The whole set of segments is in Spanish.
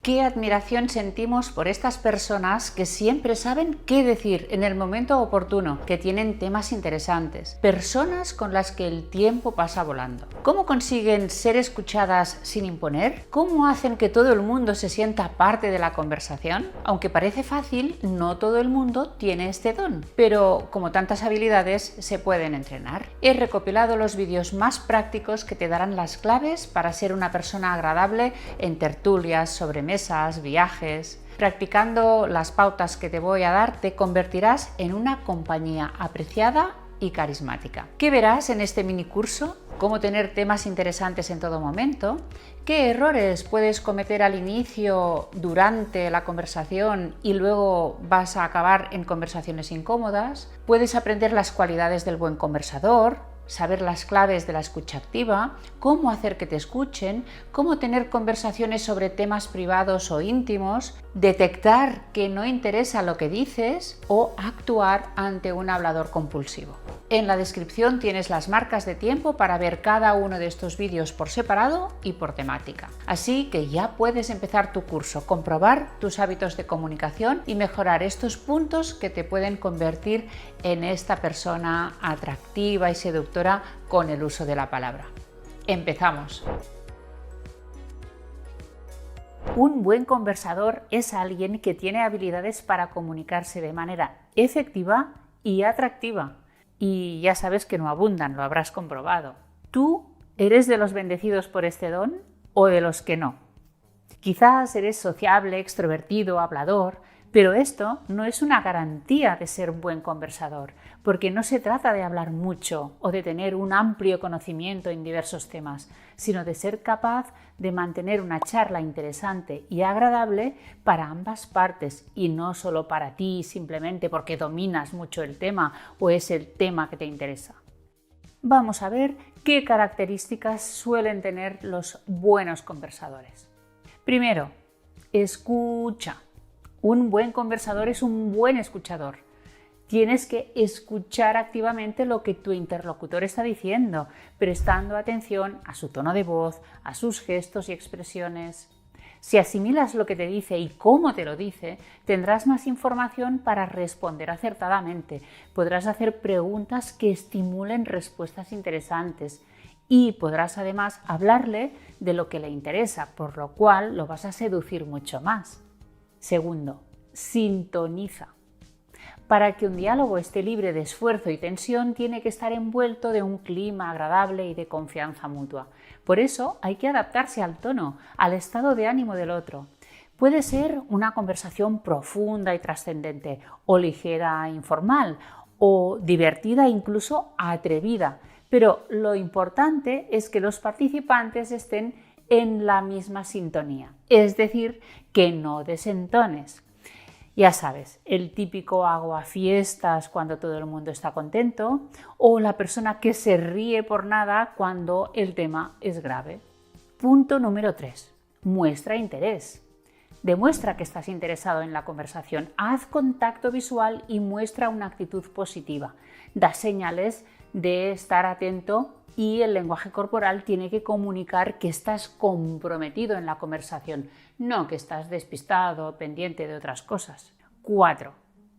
qué admiración sentimos por estas personas que siempre saben qué decir en el momento oportuno, que tienen temas interesantes, personas con las que el tiempo pasa volando. ¿Cómo consiguen ser escuchadas sin imponer? ¿Cómo hacen que todo el mundo se sienta parte de la conversación? Aunque parece fácil, no todo el mundo tiene este don, pero como tantas habilidades se pueden entrenar. He recopilado los vídeos más prácticos que te darán las claves para ser una persona agradable en tertulias, sobremesas, viajes. Practicando las pautas que te voy a dar, te convertirás en una compañía apreciada y carismática. ¿Qué verás en este mini curso? Cómo tener temas interesantes en todo momento, qué errores puedes cometer al inicio, durante la conversación y luego vas a acabar en conversaciones incómodas, puedes aprender las cualidades del buen conversador, saber las claves de la escucha activa, cómo hacer que te escuchen, cómo tener conversaciones sobre temas privados o íntimos, detectar que no interesa lo que dices o actuar ante un hablador compulsivo. En la descripción tienes las marcas de tiempo para ver cada uno de estos vídeos por separado y por temática. Así que ya puedes empezar tu curso, comprobar tus hábitos de comunicación y mejorar estos puntos que te pueden convertir en esta persona atractiva y seductora con el uso de la palabra. ¡Empezamos! Un buen conversador es alguien que tiene habilidades para comunicarse de manera efectiva y atractiva. Y ya sabes que no abundan, lo habrás comprobado. ¿Tú eres de los bendecidos por este don o de los que no? Quizás eres sociable, extrovertido, hablador, pero esto no es una garantía de ser un buen conversador, porque no se trata de hablar mucho o de tener un amplio conocimiento en diversos temas, sino de ser capaz de mantener una charla interesante y agradable para ambas partes y no solo para ti simplemente porque dominas mucho el tema o es el tema que te interesa. Vamos a ver qué características suelen tener los buenos conversadores. Primero, escucha. Un buen conversador es un buen escuchador. Tienes que escuchar activamente lo que tu interlocutor está diciendo, prestando atención a su tono de voz, a sus gestos y expresiones. Si asimilas lo que te dice y cómo te lo dice, tendrás más información para responder acertadamente. Podrás hacer preguntas que estimulen respuestas interesantes y podrás además hablarle de lo que le interesa, por lo cual lo vas a seducir mucho más. Segundo, sintoniza. Para que un diálogo esté libre de esfuerzo y tensión, tiene que estar envuelto de un clima agradable y de confianza mutua. Por eso hay que adaptarse al tono, al estado de ánimo del otro. Puede ser una conversación profunda y trascendente, o ligera e informal, o divertida e incluso atrevida. Pero lo importante es que los participantes estén en la misma sintonía, es decir, que no desentones. Ya sabes, el típico aguafiestas cuando todo el mundo está contento o la persona que se ríe por nada cuando el tema es grave. Punto número 3. Muestra interés. Demuestra que estás interesado en la conversación. Haz contacto visual y muestra una actitud positiva. Da señales de estar atento y el lenguaje corporal tiene que comunicar que estás comprometido en la conversación, no que estás despistado o pendiente de otras cosas. 4.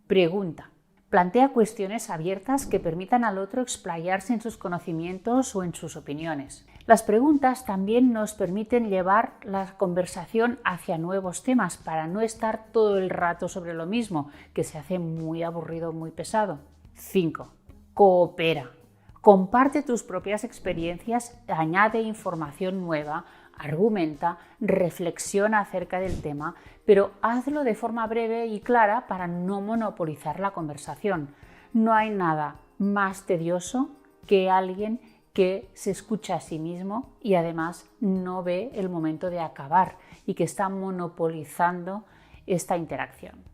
Pregunta. Plantea cuestiones abiertas que permitan al otro explayarse en sus conocimientos o en sus opiniones. Las preguntas también nos permiten llevar la conversación hacia nuevos temas para no estar todo el rato sobre lo mismo, que se hace muy aburrido, muy pesado. 5. Coopera. Comparte tus propias experiencias, añade información nueva, argumenta, reflexiona acerca del tema, pero hazlo de forma breve y clara para no monopolizar la conversación. No hay nada más tedioso que alguien que se escucha a sí mismo y además no ve el momento de acabar y que está monopolizando esta interacción.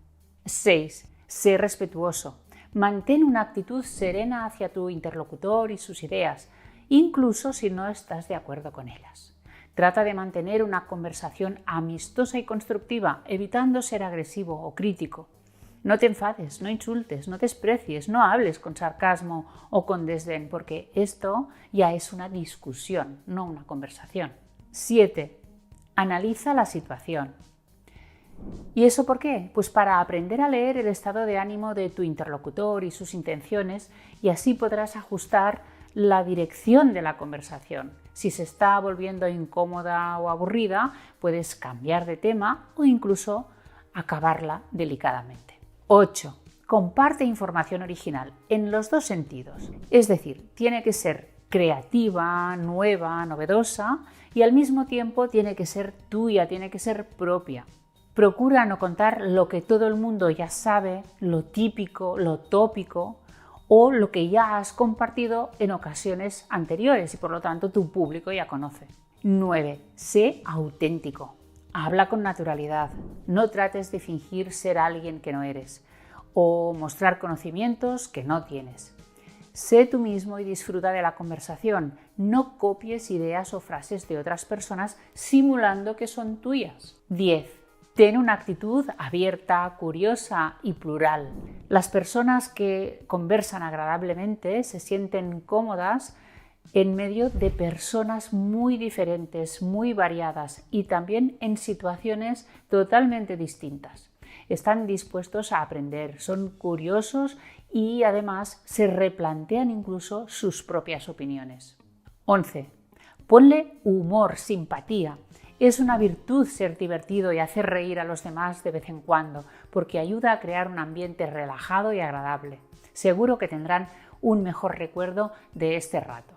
6. Sé respetuoso. Mantén una actitud serena hacia tu interlocutor y sus ideas, incluso si no estás de acuerdo con ellas. Trata de mantener una conversación amistosa y constructiva, evitando ser agresivo o crítico. No te enfades, no insultes, no desprecies, no hables con sarcasmo o con desdén, porque esto ya es una discusión, no una conversación. 7. Analiza la situación. ¿Y eso por qué? Pues para aprender a leer el estado de ánimo de tu interlocutor y sus intenciones, y así podrás ajustar la dirección de la conversación. Si se está volviendo incómoda o aburrida, puedes cambiar de tema o incluso acabarla delicadamente. 8. Comparte información original en los dos sentidos. Es decir, tiene que ser creativa, nueva, novedosa y al mismo tiempo tiene que ser tuya, tiene que ser propia. Procura no contar lo que todo el mundo ya sabe, lo típico, lo tópico o lo que ya has compartido en ocasiones anteriores y por lo tanto tu público ya conoce. 9. Sé auténtico. Habla con naturalidad. No trates de fingir ser alguien que no eres o mostrar conocimientos que no tienes. Sé tú mismo y disfruta de la conversación. No copies ideas o frases de otras personas simulando que son tuyas. 10. Ten una actitud abierta, curiosa y plural. Las personas que conversan agradablemente se sienten cómodas en medio de personas muy diferentes, muy variadas y también en situaciones totalmente distintas. Están dispuestos a aprender, son curiosos y además se replantean incluso sus propias opiniones. 11. Ponle humor, simpatía. Es una virtud ser divertido y hacer reír a los demás de vez en cuando, porque ayuda a crear un ambiente relajado y agradable. Seguro que tendrán un mejor recuerdo de este rato.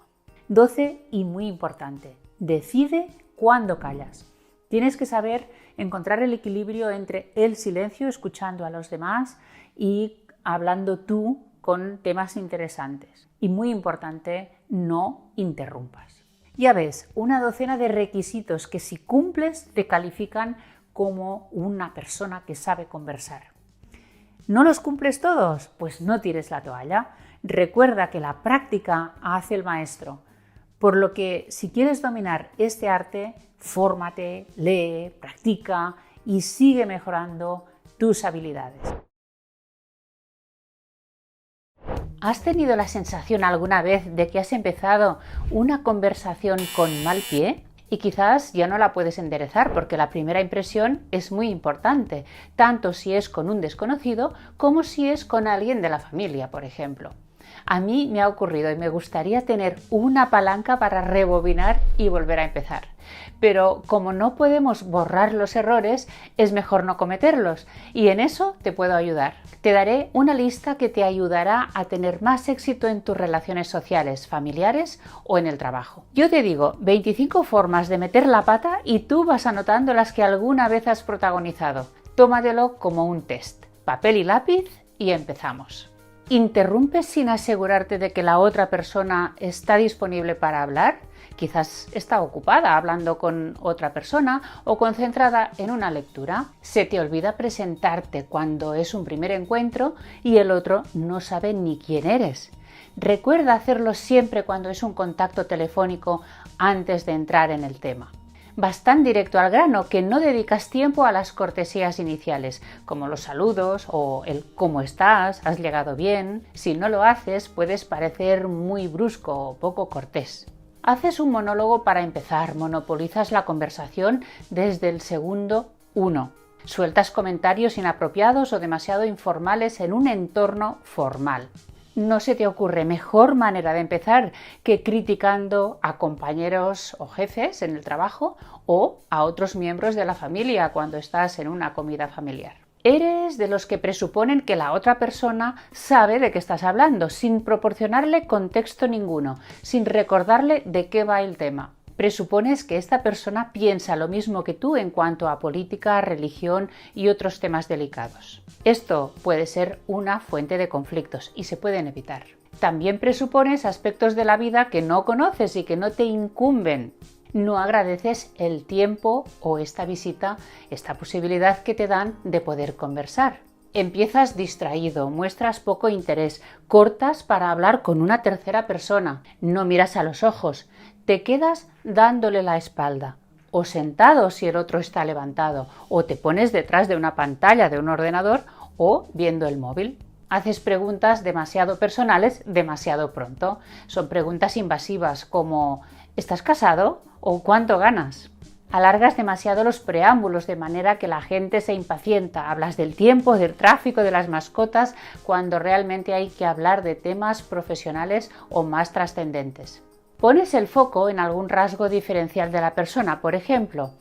12. Y muy importante, decide cuándo callas. Tienes que saber encontrar el equilibrio entre el silencio, escuchando a los demás, y hablando tú con temas interesantes. Y muy importante, no interrumpas. Ya ves, una docena de requisitos que si cumples te califican como una persona que sabe conversar. ¿No los cumples todos? Pues no tires la toalla. Recuerda que la práctica hace el maestro. Por lo que si quieres dominar este arte, fórmate, lee, practica y sigue mejorando tus habilidades. ¿Has tenido la sensación alguna vez de que has empezado una conversación con mal pie? Y quizás ya no la puedes enderezar porque la primera impresión es muy importante, tanto si es con un desconocido como si es con alguien de la familia, por ejemplo. A mí me ha ocurrido y me gustaría tener una palanca para rebobinar y volver a empezar. Pero como no podemos borrar los errores, es mejor no cometerlos y en eso te puedo ayudar. Te daré una lista que te ayudará a tener más éxito en tus relaciones sociales, familiares o en el trabajo. Yo te digo 25 formas de meter la pata y tú vas anotando las que alguna vez has protagonizado. Tómatelo como un test. Papel y lápiz y empezamos. ¿Interrumpes sin asegurarte de que la otra persona está disponible para hablar? Quizás está ocupada hablando con otra persona o concentrada en una lectura. Se te olvida presentarte cuando es un primer encuentro y el otro no sabe ni quién eres. Recuerda hacerlo siempre cuando es un contacto telefónico antes de entrar en el tema. Vas tan directo al grano que no dedicas tiempo a las cortesías iniciales, como los saludos o el ¿cómo estás? ¿Has llegado bien? Si no lo haces, puedes parecer muy brusco o poco cortés. Haces un monólogo para empezar, monopolizas la conversación desde el segundo 1. Sueltas comentarios inapropiados o demasiado informales en un entorno formal. No se te ocurre mejor manera de empezar que criticando a compañeros o jefes en el trabajo o a otros miembros de la familia cuando estás en una comida familiar. Eres de los que presuponen que la otra persona sabe de qué estás hablando, sin proporcionarle contexto ninguno, sin recordarle de qué va el tema. Presupones que esta persona piensa lo mismo que tú en cuanto a política, religión y otros temas delicados. Esto puede ser una fuente de conflictos y se pueden evitar. También presupones aspectos de la vida que no conoces y que no te incumben. No agradeces el tiempo o esta visita, esta posibilidad que te dan de poder conversar. Empiezas distraído, muestras poco interés, cortas para hablar con una tercera persona, no miras a los ojos, te quedas dándole la espalda, o sentado si el otro está levantado, o te pones detrás de una pantalla de un ordenador o viendo el móvil. Haces preguntas demasiado personales demasiado pronto. Son preguntas invasivas como ¿estás casado? ¿O cuánto ganas? Alargas demasiado los preámbulos de manera que la gente se impacienta. Hablas del tiempo, del tráfico, de las mascotas, cuando realmente hay que hablar de temas profesionales o más trascendentes. Pones el foco en algún rasgo diferencial de la persona. Por ejemplo,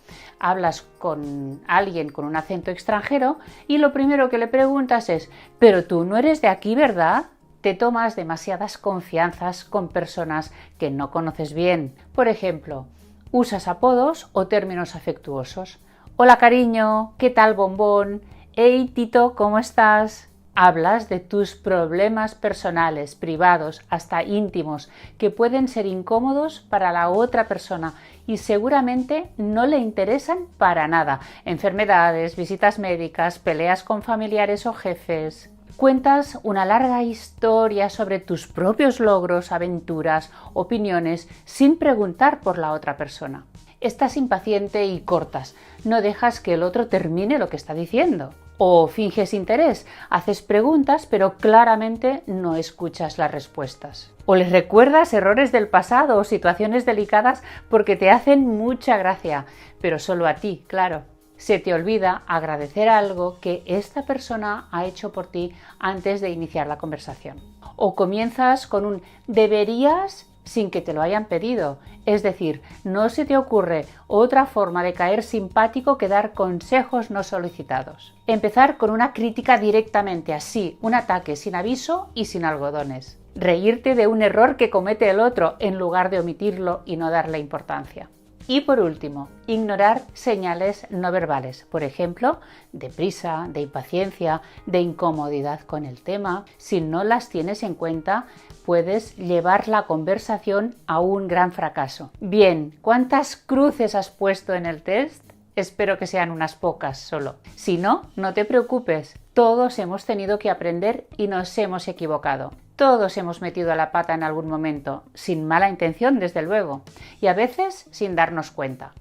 hablas con alguien con un acento extranjero y lo primero que le preguntas es: «¿Pero tú no eres de aquí, verdad?». Te tomas demasiadas confianzas con personas que no conoces bien. Por ejemplo, usas apodos o términos afectuosos. «Hola cariño», «¿qué tal bombón?», «Hey Tito, ¿cómo estás?». Hablas de tus problemas personales, privados, hasta íntimos, que pueden ser incómodos para la otra persona y seguramente no le interesan para nada. Enfermedades, visitas médicas, peleas con familiares o jefes. Cuentas una larga historia sobre tus propios logros, aventuras, opiniones, sin preguntar por la otra persona. Estás impaciente y cortas, no dejas que el otro termine lo que está diciendo. O finges interés, haces preguntas pero claramente no escuchas las respuestas. O les recuerdas errores del pasado o situaciones delicadas porque te hacen mucha gracia, pero solo a ti, claro. Se te olvida agradecer algo que esta persona ha hecho por ti antes de iniciar la conversación. O comienzas con un «deberías» sin que te lo hayan pedido. Es decir, no se te ocurre otra forma de caer simpático que dar consejos no solicitados. Empezar con una crítica directamente, así, un ataque sin aviso y sin algodones. Reírte de un error que comete el otro en lugar de omitirlo y no darle importancia. Y por último, ignorar señales no verbales, por ejemplo, de prisa, de impaciencia, de incomodidad con el tema. Si no las tienes en cuenta, puedes llevar la conversación a un gran fracaso. Bien, ¿cuántas cruces has puesto en el test? Espero que sean unas pocas solo. Si no, no te preocupes. Todos hemos tenido que aprender y nos hemos equivocado. Todos hemos metido la pata en algún momento, sin mala intención desde luego, y a veces sin darnos cuenta.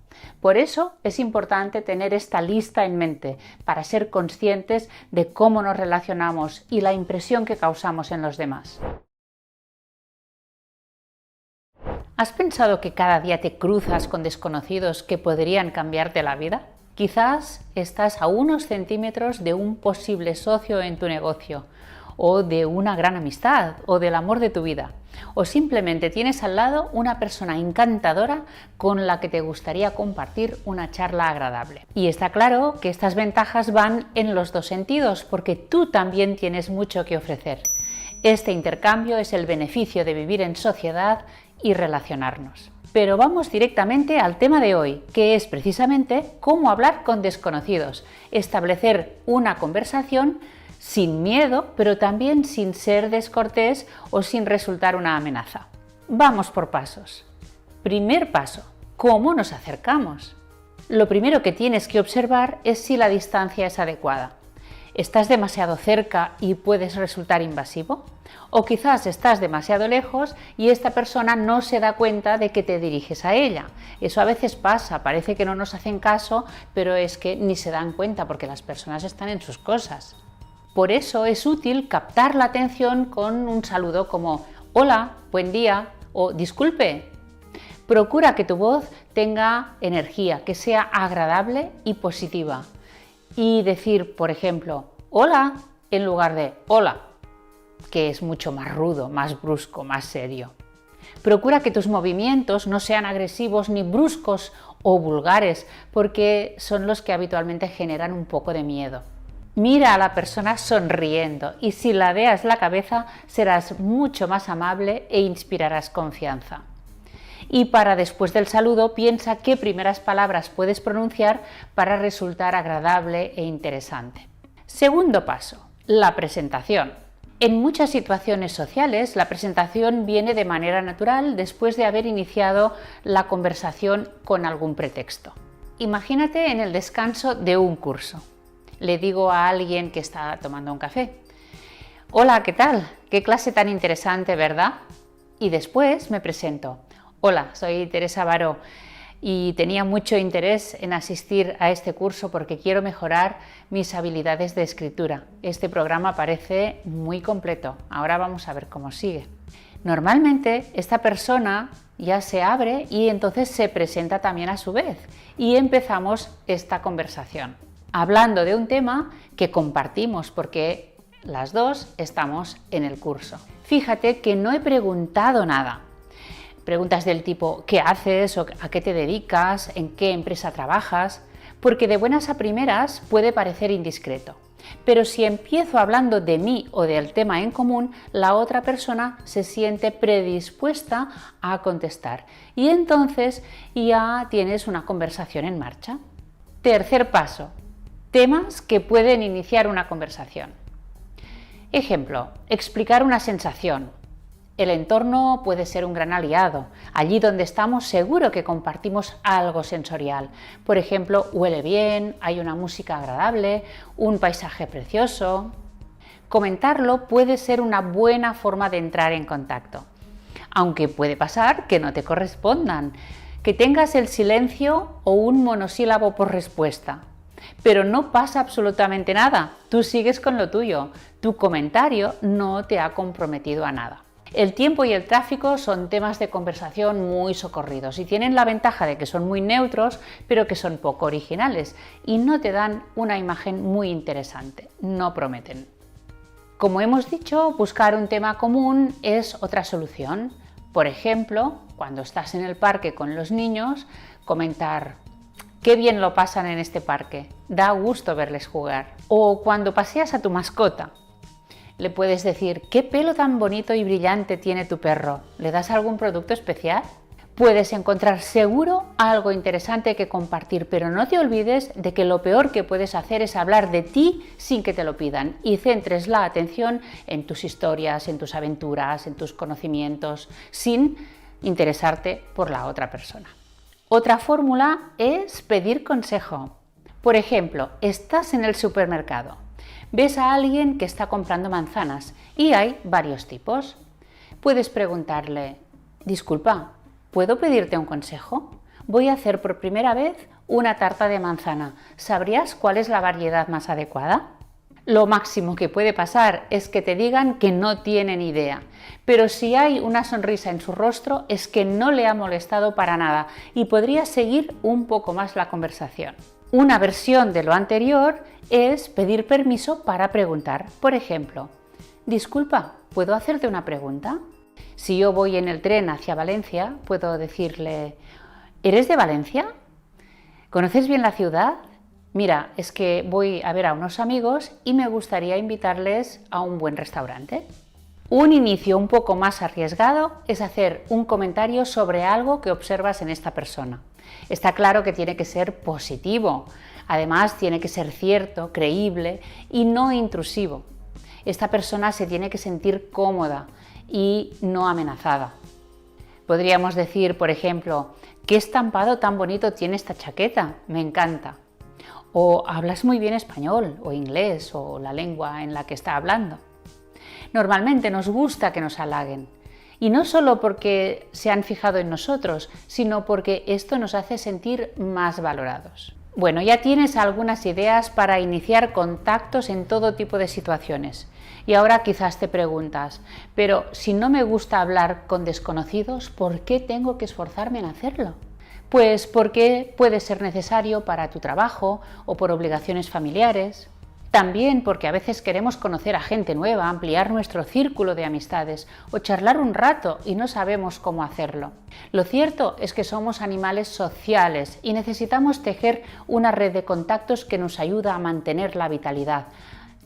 Por eso es importante tener esta lista en mente para ser conscientes de cómo nos relacionamos y la impresión que causamos en los demás. ¿Has pensado que cada día te cruzas con desconocidos que podrían cambiarte la vida? Quizás estás a unos centímetros de un posible socio en tu negocio, o de una gran amistad, o del amor de tu vida, o simplemente tienes al lado una persona encantadora con la que te gustaría compartir una charla agradable. Y está claro que estas ventajas van en los dos sentidos, porque tú también tienes mucho que ofrecer. Este intercambio es el beneficio de vivir en sociedad y relacionarnos. Pero vamos directamente al tema de hoy, que es precisamente cómo hablar con desconocidos, establecer una conversación sin miedo, pero también sin ser descortés o sin resultar una amenaza. Vamos por pasos. Primer paso, ¿cómo nos acercamos? Lo primero que tienes que observar es si la distancia es adecuada. ¿Estás demasiado cerca y puedes resultar invasivo? O quizás estás demasiado lejos y esta persona no se da cuenta de que te diriges a ella. Eso a veces pasa, parece que no nos hacen caso, pero es que ni se dan cuenta porque las personas están en sus cosas. Por eso es útil captar la atención con un saludo como «Hola, buen día» o «Disculpe». Procura que tu voz tenga energía, que sea agradable y positiva. Y decir, por ejemplo, «Hola» en lugar de «Hola», que es mucho más rudo, más brusco, más serio. Procura que tus movimientos no sean agresivos ni bruscos o vulgares, porque son los que habitualmente generan un poco de miedo. Mira a la persona sonriendo y si ladeas la cabeza serás mucho más amable e inspirarás confianza. Y para después del saludo piensa qué primeras palabras puedes pronunciar para resultar agradable e interesante. Segundo paso, la presentación. En muchas situaciones sociales la presentación viene de manera natural después de haber iniciado la conversación con algún pretexto. Imagínate en el descanso de un curso. Le digo a alguien que está tomando un café: «Hola, ¿qué tal? Qué clase tan interesante, ¿verdad?». Y después me presento: «Hola, soy Teresa Baró y tenía mucho interés en asistir a este curso porque quiero mejorar mis habilidades de escritura. Este programa parece muy completo. Ahora vamos a ver cómo sigue». Normalmente esta persona ya se abre y entonces se presenta también a su vez y empezamos esta conversación, hablando de un tema que compartimos porque las dos estamos en el curso. Fíjate que no he preguntado nada. Preguntas del tipo ¿qué haces? O ¿a qué te dedicas? ¿En qué empresa trabajas? Porque de buenas a primeras puede parecer indiscreto. Pero si empiezo hablando de mí o del tema en común, la otra persona se siente predispuesta a contestar y entonces ya tienes una conversación en marcha. Tercer paso, temas que pueden iniciar una conversación. Ejemplo, explicar una sensación. El entorno puede ser un gran aliado. Allí donde estamos seguro que compartimos algo sensorial. Por ejemplo, huele bien, hay una música agradable, un paisaje precioso. Comentarlo puede ser una buena forma de entrar en contacto. Aunque puede pasar que no te correspondan, que tengas el silencio o un monosílabo por respuesta. Pero no pasa absolutamente nada, tú sigues con lo tuyo, tu comentario no te ha comprometido a nada. El tiempo y el tráfico son temas de conversación muy socorridos y tienen la ventaja de que son muy neutros, pero que son poco originales y no te dan una imagen muy interesante, no prometen. Como hemos dicho, buscar un tema común es otra solución. Por ejemplo, cuando estás en el parque con los niños, comentar «qué bien lo pasan en este parque, da gusto verles jugar». O cuando paseas a tu mascota, le puedes decir «¿qué pelo tan bonito y brillante tiene tu perro? ¿Le das algún producto especial?». Puedes encontrar seguro algo interesante que compartir, pero no te olvides de que lo peor que puedes hacer es hablar de ti sin que te lo pidan y centres la atención en tus historias, en tus aventuras, en tus conocimientos, sin interesarte por la otra persona. Otra fórmula es pedir consejo. Por ejemplo, estás en el supermercado. Ves a alguien que está comprando manzanas y hay varios tipos. Puedes preguntarle, disculpa, ¿puedo pedirte un consejo? Voy a hacer por primera vez una tarta de manzana. ¿Sabrías cuál es la variedad más adecuada? Lo máximo que puede pasar es que te digan que no tienen idea, pero si hay una sonrisa en su rostro es que no le ha molestado para nada y podría seguir un poco más la conversación. Una versión de lo anterior es pedir permiso para preguntar. Por ejemplo, disculpa, ¿puedo hacerte una pregunta? Si yo voy en el tren hacia Valencia, puedo decirle, ¿eres de Valencia? ¿Conoces bien la ciudad? Mira, es que voy a ver a unos amigos y me gustaría invitarles a un buen restaurante. Un inicio un poco más arriesgado es hacer un comentario sobre algo que observas en esta persona. Está claro que tiene que ser positivo, además tiene que ser cierto, creíble y no intrusivo. Esta persona se tiene que sentir cómoda y no amenazada. Podríamos decir, por ejemplo, ¿qué estampado tan bonito tiene esta chaqueta? Me encanta. O hablas muy bien español o inglés o la lengua en la que está hablando. Normalmente nos gusta que nos halaguen. Y no solo porque se han fijado en nosotros, sino porque esto nos hace sentir más valorados. Bueno, ya tienes algunas ideas para iniciar contactos en todo tipo de situaciones. Y ahora quizás te preguntas, pero si no me gusta hablar con desconocidos, ¿por qué tengo que esforzarme en hacerlo? Pues porque puede ser necesario para tu trabajo o por obligaciones familiares. También porque a veces queremos conocer a gente nueva, ampliar nuestro círculo de amistades o charlar un rato y no sabemos cómo hacerlo. Lo cierto es que somos animales sociales y necesitamos tejer una red de contactos que nos ayuda a mantener la vitalidad,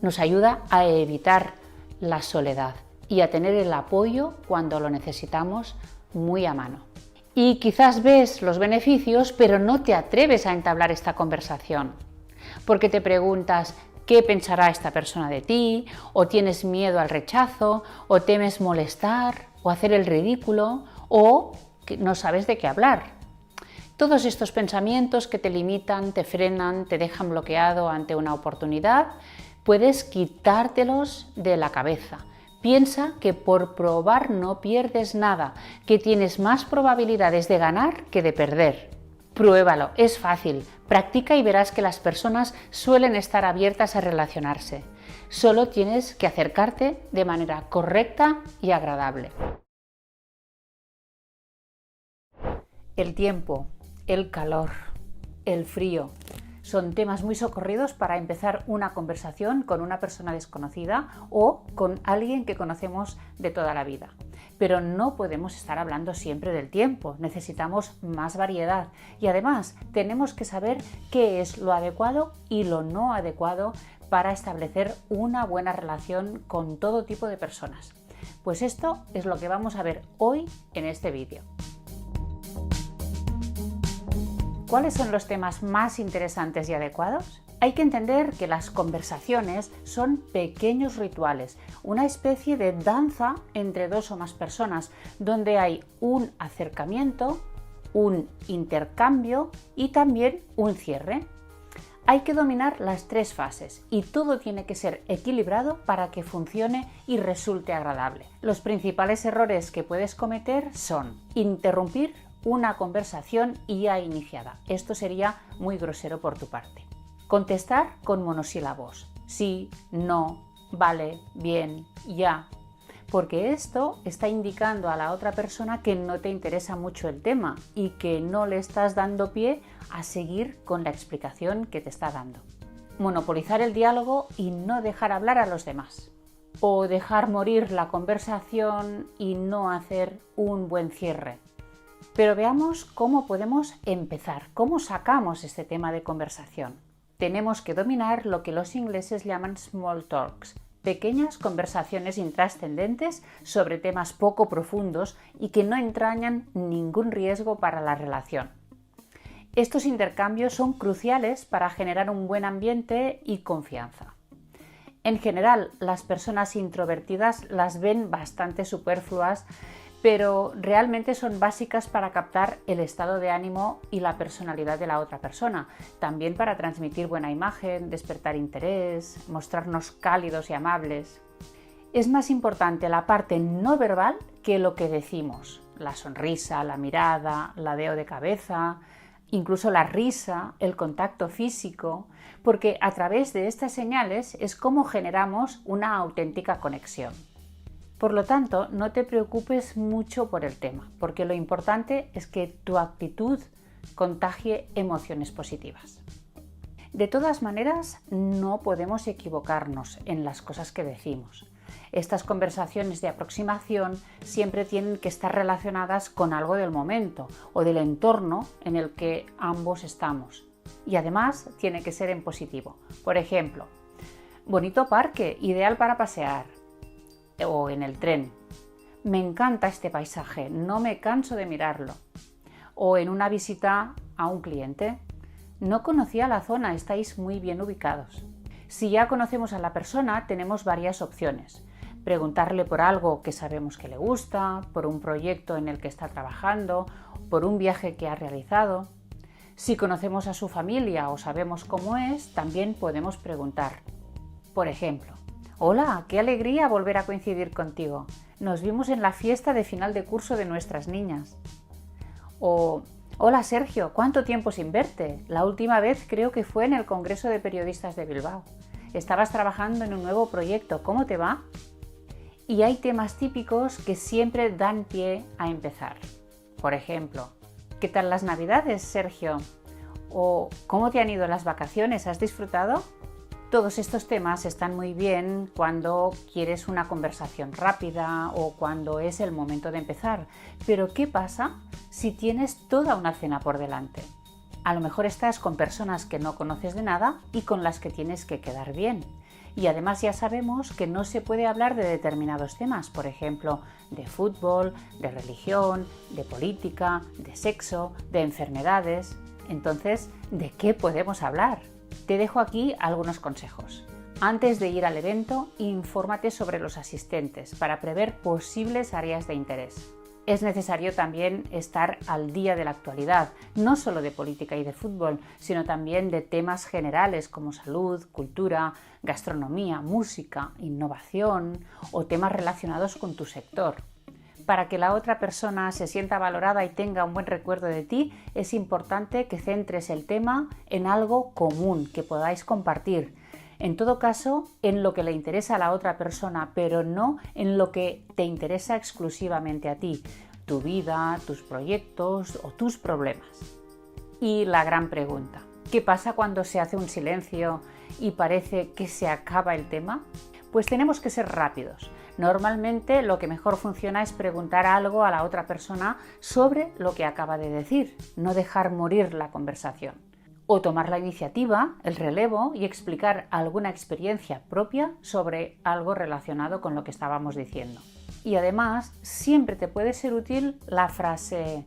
nos ayuda a evitar la soledad y a tener el apoyo cuando lo necesitamos muy a mano. Y quizás ves los beneficios, pero no te atreves a entablar esta conversación, porque te preguntas ¿qué pensará esta persona de ti? ¿O tienes miedo al rechazo? ¿O temes molestar? ¿O hacer el ridículo? ¿O que no sabes de qué hablar? Todos estos pensamientos que te limitan, te frenan, te dejan bloqueado ante una oportunidad, puedes quitártelos de la cabeza. Piensa que por probar no pierdes nada, que tienes más probabilidades de ganar que de perder. Pruébalo, es fácil. Practica y verás que las personas suelen estar abiertas a relacionarse. Solo tienes que acercarte de manera correcta y agradable. El tiempo, el calor, el frío, son temas muy socorridos para empezar una conversación con una persona desconocida o con alguien que conocemos de toda la vida. Pero no podemos estar hablando siempre del tiempo, necesitamos más variedad y además tenemos que saber qué es lo adecuado y lo no adecuado para establecer una buena relación con todo tipo de personas. Pues esto es lo que vamos a ver hoy en este vídeo. ¿Cuáles son los temas más interesantes y adecuados? Hay que entender que las conversaciones son pequeños rituales, una especie de danza entre dos o más personas, donde hay un acercamiento, un intercambio y también un cierre. Hay que dominar las tres fases y todo tiene que ser equilibrado para que funcione y resulte agradable. Los principales errores que puedes cometer son interrumpir una conversación ya iniciada. Esto sería muy grosero por tu parte. Contestar con monosílabos. Sí, no, vale, bien, ya. Porque esto está indicando a la otra persona que no te interesa mucho el tema y que no le estás dando pie a seguir con la explicación que te está dando. Monopolizar el diálogo y no dejar hablar a los demás. O dejar morir la conversación y no hacer un buen cierre. Pero veamos cómo podemos empezar, cómo sacamos este tema de conversación. Tenemos que dominar lo que los ingleses llaman small talks, pequeñas conversaciones intrascendentes sobre temas poco profundos y que no entrañan ningún riesgo para la relación. Estos intercambios son cruciales para generar un buen ambiente y confianza. En general, las personas introvertidas las ven bastante superfluas, pero realmente son básicas para captar el estado de ánimo y la personalidad de la otra persona, también para transmitir buena imagen, despertar interés, mostrarnos cálidos y amables. Es más importante la parte no verbal que lo que decimos, la sonrisa, la mirada, el ladeo de cabeza, incluso la risa, el contacto físico, porque a través de estas señales es como generamos una auténtica conexión. Por lo tanto, no te preocupes mucho por el tema, porque lo importante es que tu actitud contagie emociones positivas. De todas maneras, no podemos equivocarnos en las cosas que decimos. Estas conversaciones de aproximación siempre tienen que estar relacionadas con algo del momento o del entorno en el que ambos estamos. Y además tiene que ser en positivo. Por ejemplo, bonito parque, ideal para pasear. O en el tren. Me encanta este paisaje, no me canso de mirarlo. O en una visita a un cliente. No conocía la zona, estáis muy bien ubicados. Si ya conocemos a la persona, tenemos varias opciones. Preguntarle por algo que sabemos que le gusta, por un proyecto en el que está trabajando, por un viaje que ha realizado. Si conocemos a su familia o sabemos cómo es, también podemos preguntar. Por ejemplo, hola, qué alegría volver a coincidir contigo. Nos vimos en la fiesta de final de curso de nuestras niñas. O, hola Sergio, ¿cuánto tiempo sin verte? La última vez creo que fue en el Congreso de Periodistas de Bilbao. Estabas trabajando en un nuevo proyecto, ¿cómo te va? Y hay temas típicos que siempre dan pie a empezar. Por ejemplo, ¿qué tal las Navidades, Sergio? O, ¿cómo te han ido las vacaciones? ¿Has disfrutado? Todos estos temas están muy bien cuando quieres una conversación rápida o cuando es el momento de empezar. Pero ¿qué pasa si tienes toda una cena por delante? A lo mejor estás con personas que no conoces de nada y con las que tienes que quedar bien. Y además ya sabemos que no se puede hablar de determinados temas, por ejemplo, de fútbol, de religión, de política, de sexo, de enfermedades. Entonces, ¿de qué podemos hablar? Te dejo aquí algunos consejos. Antes de ir al evento, infórmate sobre los asistentes para prever posibles áreas de interés. Es necesario también estar al día de la actualidad, no solo de política y de fútbol, sino también de temas generales como salud, cultura, gastronomía, música, innovación o temas relacionados con tu sector. Para que la otra persona se sienta valorada y tenga un buen recuerdo de ti, es importante que centres el tema en algo común que podáis compartir. En todo caso, en lo que le interesa a la otra persona, pero no en lo que te interesa exclusivamente a ti. tu vida, tus proyectos o tus problemas. Y la gran pregunta, ¿qué pasa cuando se hace un silencio y parece que se acaba el tema? Pues tenemos que ser rápidos. Normalmente lo que mejor funciona es preguntar algo a la otra persona sobre lo que acaba de decir, no dejar morir la conversación. O tomar la iniciativa, el relevo y explicar alguna experiencia propia sobre algo relacionado con lo que estábamos diciendo. Y además, siempre te puede ser útil la frase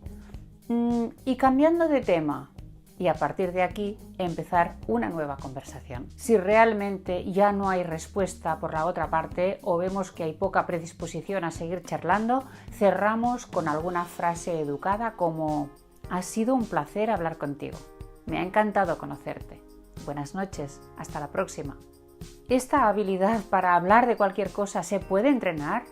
y cambiando de tema, y a partir de aquí empezar una nueva conversación. Si realmente ya no hay respuesta por la otra parte o vemos que hay poca predisposición a seguir charlando, cerramos con alguna frase educada como ha sido un placer hablar contigo. Me ha encantado conocerte. Buenas noches, hasta la próxima. ¿Esta habilidad para hablar de cualquier cosa se puede entrenar?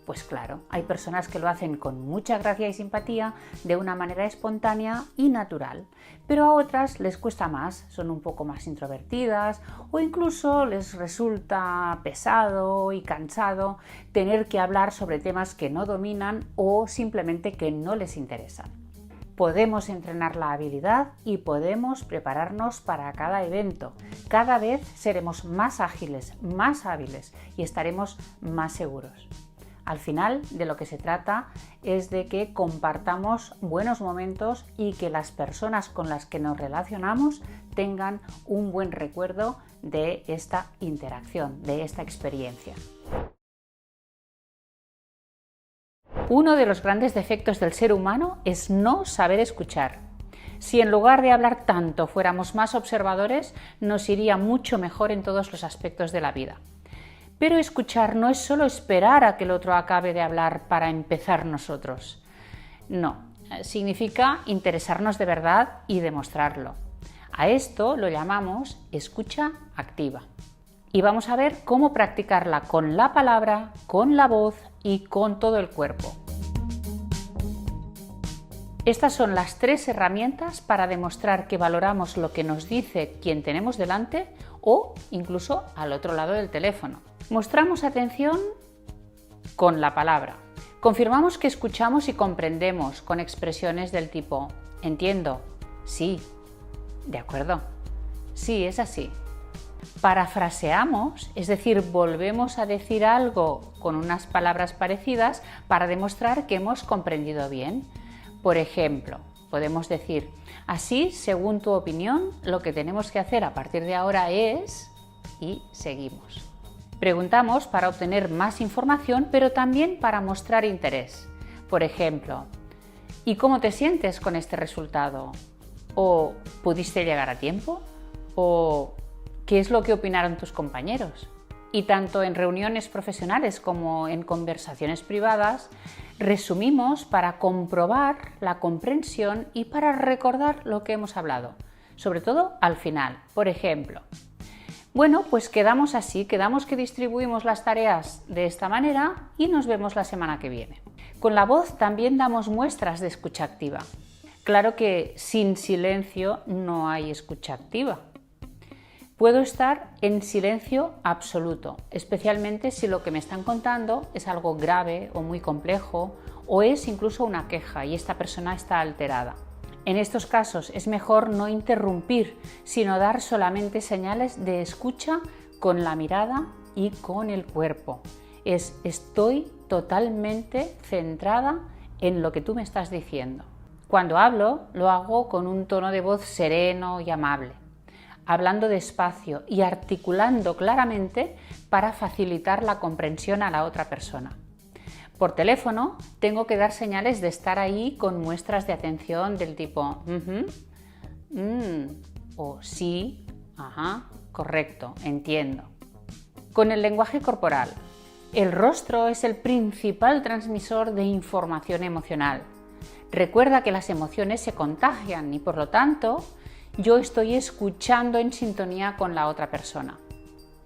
Pues claro, hay personas que lo hacen con mucha gracia y simpatía, de una manera espontánea y natural, pero a otras les cuesta más, son un poco más introvertidas o incluso les resulta pesado y cansado tener que hablar sobre temas que no dominan o simplemente que no les interesan. Podemos entrenar la habilidad y podemos prepararnos para cada evento. Cada vez seremos más ágiles, más hábiles y estaremos más seguros. Al final, de lo que se trata es de que compartamos buenos momentos y que las personas con las que nos relacionamos tengan un buen recuerdo de esta interacción, de esta experiencia. Uno de los grandes defectos del ser humano es no saber escuchar. Si en lugar de hablar tanto fuéramos más observadores, nos iría mucho mejor en todos los aspectos de la vida. Pero escuchar no es solo esperar a que el otro acabe de hablar para empezar nosotros. No, significa interesarnos de verdad y demostrarlo. A esto lo llamamos escucha activa. Y vamos a ver cómo practicarla con la palabra, con la voz y con todo el cuerpo. Estas son las 3 herramientas para demostrar que valoramos lo que nos dice quien tenemos delante o incluso al otro lado del teléfono. Mostramos atención con la palabra. Confirmamos que escuchamos y comprendemos con expresiones del tipo entiendo, sí, de acuerdo, sí, es así. Parafraseamos, es decir, volvemos a decir algo con unas palabras parecidas para demostrar que hemos comprendido bien. Por ejemplo, podemos decir, así, según tu opinión, lo que tenemos que hacer a partir de ahora es... y seguimos. Preguntamos para obtener más información, pero también para mostrar interés. Por ejemplo, ¿y cómo te sientes con este resultado? ¿O pudiste llegar a tiempo? ¿O qué es lo que opinaron tus compañeros? Y tanto en reuniones profesionales como en conversaciones privadas, resumimos para comprobar la comprensión y para recordar lo que hemos hablado, sobre todo al final. Por ejemplo, bueno, pues quedamos así, quedamos que distribuimos las tareas de esta manera y nos vemos la semana que viene. Con la voz también damos muestras de escucha activa. Claro que sin silencio no hay escucha activa. Puedo estar en silencio absoluto, especialmente si lo que me están contando es algo grave o muy complejo o es incluso una queja y esta persona está alterada. En estos casos es mejor no interrumpir, sino dar solamente señales de escucha con la mirada y con el cuerpo. Estoy totalmente centrada en lo que tú me estás diciendo. Cuando hablo, lo hago con un tono de voz sereno y amable, hablando despacio y articulando claramente para facilitar la comprensión a la otra persona. Por teléfono tengo que dar señales de estar ahí con muestras de atención del tipo o sí, ajá, correcto, entiendo. Con el lenguaje corporal, el rostro es el principal transmisor de información emocional. Recuerda que las emociones se contagian y por lo tanto yo estoy escuchando en sintonía con la otra persona.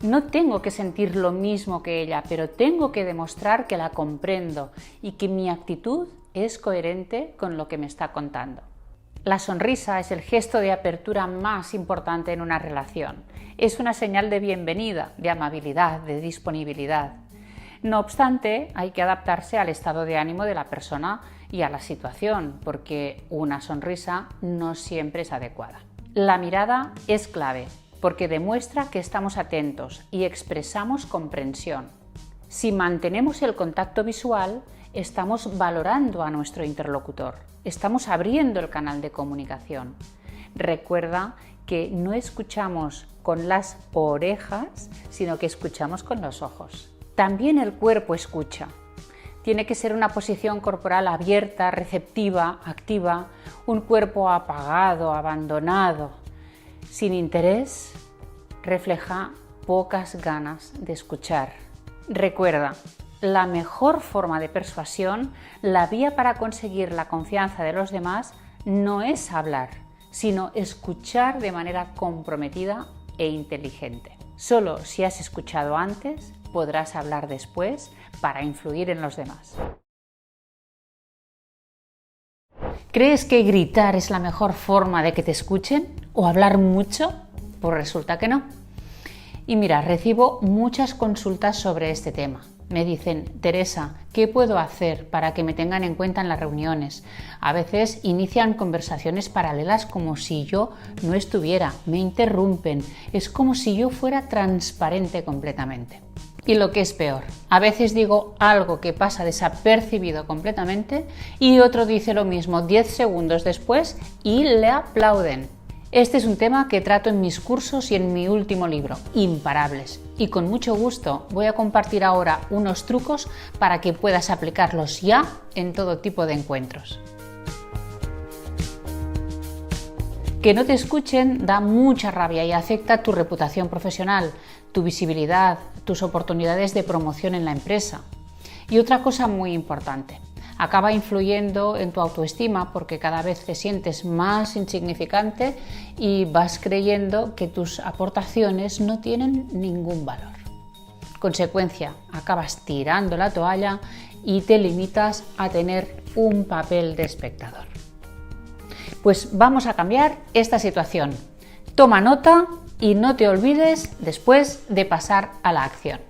No tengo que sentir lo mismo que ella, pero tengo que demostrar que la comprendo y que mi actitud es coherente con lo que me está contando. La sonrisa es el gesto de apertura más importante en una relación. Es una señal de bienvenida, de amabilidad, de disponibilidad. No obstante, hay que adaptarse al estado de ánimo de la persona y a la situación, porque una sonrisa no siempre es adecuada. La mirada es clave, porque demuestra que estamos atentos y expresamos comprensión. Si mantenemos el contacto visual, estamos valorando a nuestro interlocutor, estamos abriendo el canal de comunicación. Recuerda que no escuchamos con las orejas, sino que escuchamos con los ojos. También el cuerpo escucha. Tiene que ser una posición corporal abierta, receptiva, activa, un cuerpo apagado, abandonado, sin interés, refleja pocas ganas de escuchar. Recuerda, la mejor forma de persuasión, la vía para conseguir la confianza de los demás, no es hablar, sino escuchar de manera comprometida e inteligente. Solo si has escuchado antes, podrás hablar después para influir en los demás. ¿Crees que gritar es la mejor forma de que te escuchen? ¿O hablar mucho? Pues resulta que no. Y mira, recibo muchas consultas sobre este tema. Me dicen, Teresa, ¿qué puedo hacer para que me tengan en cuenta en las reuniones? A veces inician conversaciones paralelas como si yo no estuviera, me interrumpen, es como si yo fuera transparente completamente. Y lo que es peor, a veces digo algo que pasa desapercibido completamente y otro dice lo mismo 10 segundos después y le aplauden. Este es un tema que trato en mis cursos y en mi último libro, Imparables. Y con mucho gusto voy a compartir ahora unos trucos para que puedas aplicarlos ya en todo tipo de encuentros. Que no te escuchen da mucha rabia y afecta tu reputación profesional, tu visibilidad, tus oportunidades de promoción en la empresa. Y otra cosa muy importante, acaba influyendo en tu autoestima porque cada vez te sientes más insignificante y vas creyendo que tus aportaciones no tienen ningún valor. Consecuencia, acabas tirando la toalla y te limitas a tener un papel de espectador. Pues vamos a cambiar esta situación. Toma nota y no te olvides después de pasar a la acción.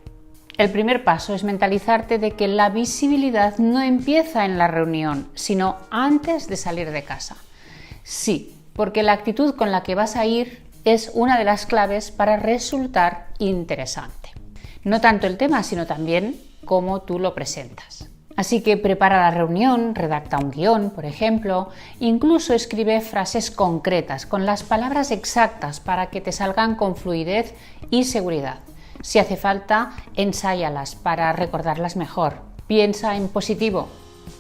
El primer paso es mentalizarte de que la visibilidad no empieza en la reunión, sino antes de salir de casa. Sí, porque la actitud con la que vas a ir es una de las claves para resultar interesante. No tanto el tema, sino también cómo tú lo presentas. Así que prepara la reunión, redacta un guión, por ejemplo, incluso escribe frases concretas con las palabras exactas para que te salgan con fluidez y seguridad. Si hace falta, ensáyalas para recordarlas mejor. Piensa en positivo.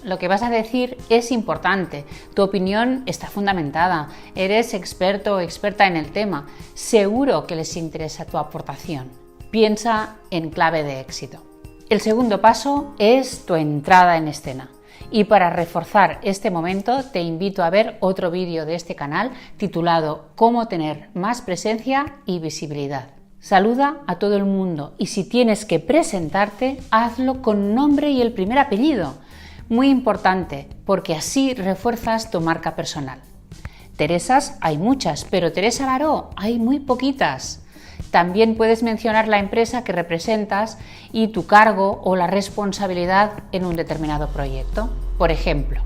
Lo que vas a decir es importante. Tu opinión está fundamentada. Eres experto o experta en el tema. Seguro que les interesa tu aportación. Piensa en clave de éxito. El segundo paso es tu entrada en escena. Y para reforzar este momento te invito a ver otro vídeo de este canal titulado Cómo tener más presencia y visibilidad. Saluda a todo el mundo y si tienes que presentarte, hazlo con nombre y el primer apellido. Muy importante, porque así refuerzas tu marca personal. Teresas hay muchas, pero Teresa Baró hay muy poquitas. También puedes mencionar la empresa que representas y tu cargo o la responsabilidad en un determinado proyecto. Por ejemplo,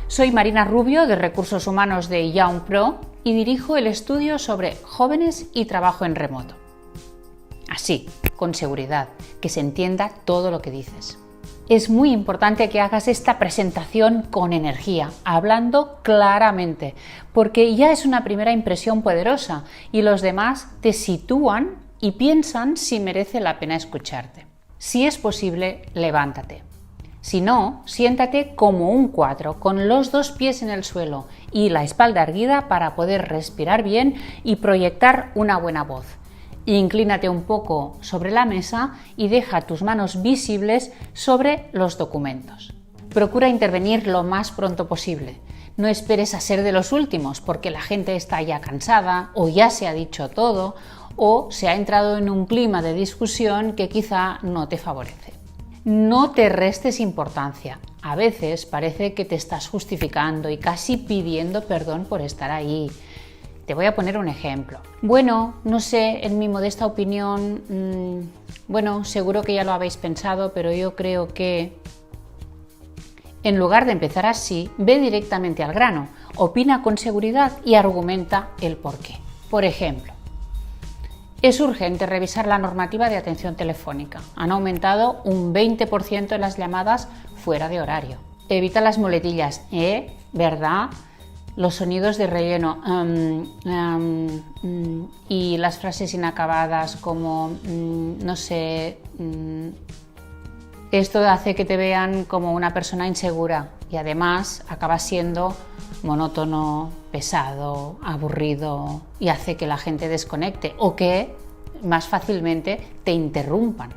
soy Marina Rubio de Recursos Humanos de Young Pro y dirijo el estudio sobre jóvenes y trabajo en remoto. Así, con seguridad, que se entienda todo lo que dices. Es muy importante que hagas esta presentación con energía, hablando claramente, porque ya es una primera impresión poderosa y los demás te sitúan y piensan si merece la pena escucharte. Si es posible, levántate. Si no, siéntate como un 4, con los 2 pies en el suelo y la espalda erguida para poder respirar bien y proyectar una buena voz. Inclínate un poco sobre la mesa y deja tus manos visibles sobre los documentos. Procura intervenir lo más pronto posible. No esperes a ser de los últimos porque la gente está ya cansada o ya se ha dicho todo o se ha entrado en un clima de discusión que quizá no te favorece. No te restes importancia. A veces parece que te estás justificando y casi pidiendo perdón por estar ahí. Te voy a poner un ejemplo. Bueno, no sé, en mi modesta opinión, seguro que ya lo habéis pensado, pero yo creo que... En lugar de empezar así, ve directamente al grano, opina con seguridad y argumenta el porqué. Por ejemplo, es urgente revisar la normativa de atención telefónica. Han aumentado un 20% las llamadas fuera de horario. Evita las muletillas, ¿verdad? Los sonidos de relleno y las frases inacabadas como no sé. Esto hace que te vean como una persona insegura y además acaba siendo monótono, pesado, aburrido y hace que la gente desconecte o que más fácilmente te interrumpan.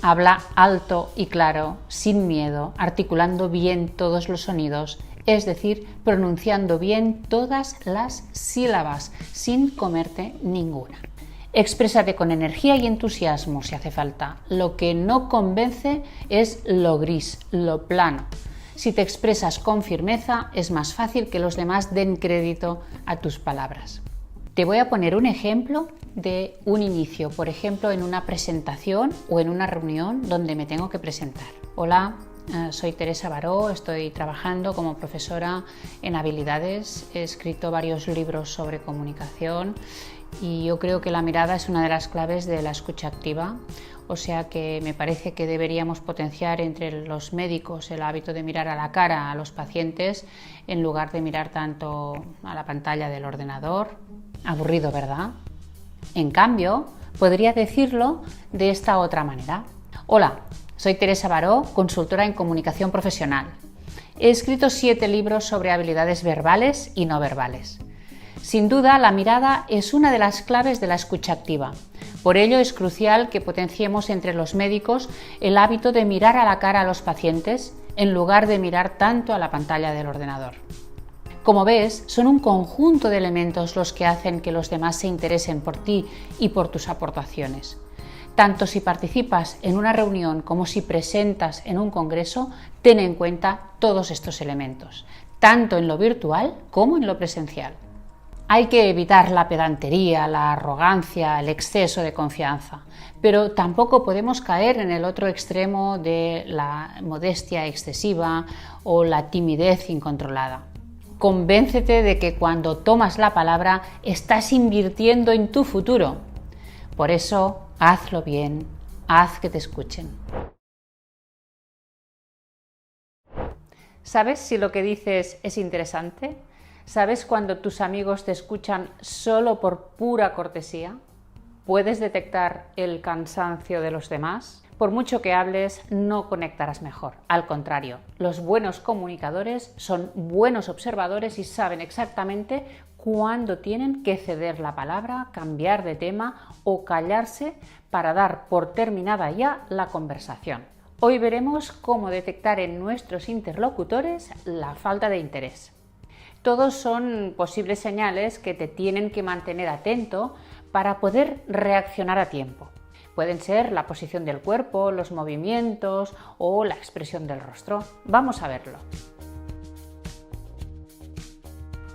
Habla alto y claro, sin miedo, articulando bien todos los sonidos, es decir, pronunciando bien todas las sílabas, sin comerte ninguna. Exprésate con energía y entusiasmo si hace falta. Lo que no convence es lo gris, lo plano. Si te expresas con firmeza, es más fácil que los demás den crédito a tus palabras. Te voy a poner un ejemplo de un inicio, por ejemplo, en una presentación o en una reunión donde me tengo que presentar. Hola, soy Teresa Baró, estoy trabajando como profesora en habilidades, he escrito varios libros sobre comunicación y yo creo que la mirada es una de las claves de la escucha activa, o sea que me parece que deberíamos potenciar entre los médicos el hábito de mirar a la cara a los pacientes en lugar de mirar tanto a la pantalla del ordenador. Aburrido, ¿verdad? En cambio, podría decirlo de esta otra manera. Hola, soy Teresa Baró, consultora en comunicación profesional. He escrito 7 libros sobre habilidades verbales y no verbales. Sin duda, la mirada es una de las claves de la escucha activa. Por ello, es crucial que potenciemos entre los médicos el hábito de mirar a la cara a los pacientes en lugar de mirar tanto a la pantalla del ordenador. Como ves, son un conjunto de elementos los que hacen que los demás se interesen por ti y por tus aportaciones. Tanto si participas en una reunión como si presentas en un congreso, ten en cuenta todos estos elementos, tanto en lo virtual como en lo presencial. Hay que evitar la pedantería, la arrogancia, el exceso de confianza, pero tampoco podemos caer en el otro extremo de la modestia excesiva o la timidez incontrolada. Convéncete de que cuando tomas la palabra estás invirtiendo en tu futuro. Por eso, hazlo bien, haz que te escuchen. ¿Sabes si lo que dices es interesante? ¿Sabes cuando tus amigos te escuchan solo por pura cortesía? ¿Puedes detectar el cansancio de los demás? Por mucho que hables, no conectarás mejor. Al contrario, los buenos comunicadores son buenos observadores y saben exactamente cuándo tienen que ceder la palabra, cambiar de tema o callarse para dar por terminada ya la conversación. Hoy veremos cómo detectar en nuestros interlocutores la falta de interés. Todos son posibles señales que te tienen que mantener atento para poder reaccionar a tiempo. Pueden ser la posición del cuerpo, los movimientos o la expresión del rostro. Vamos a verlo.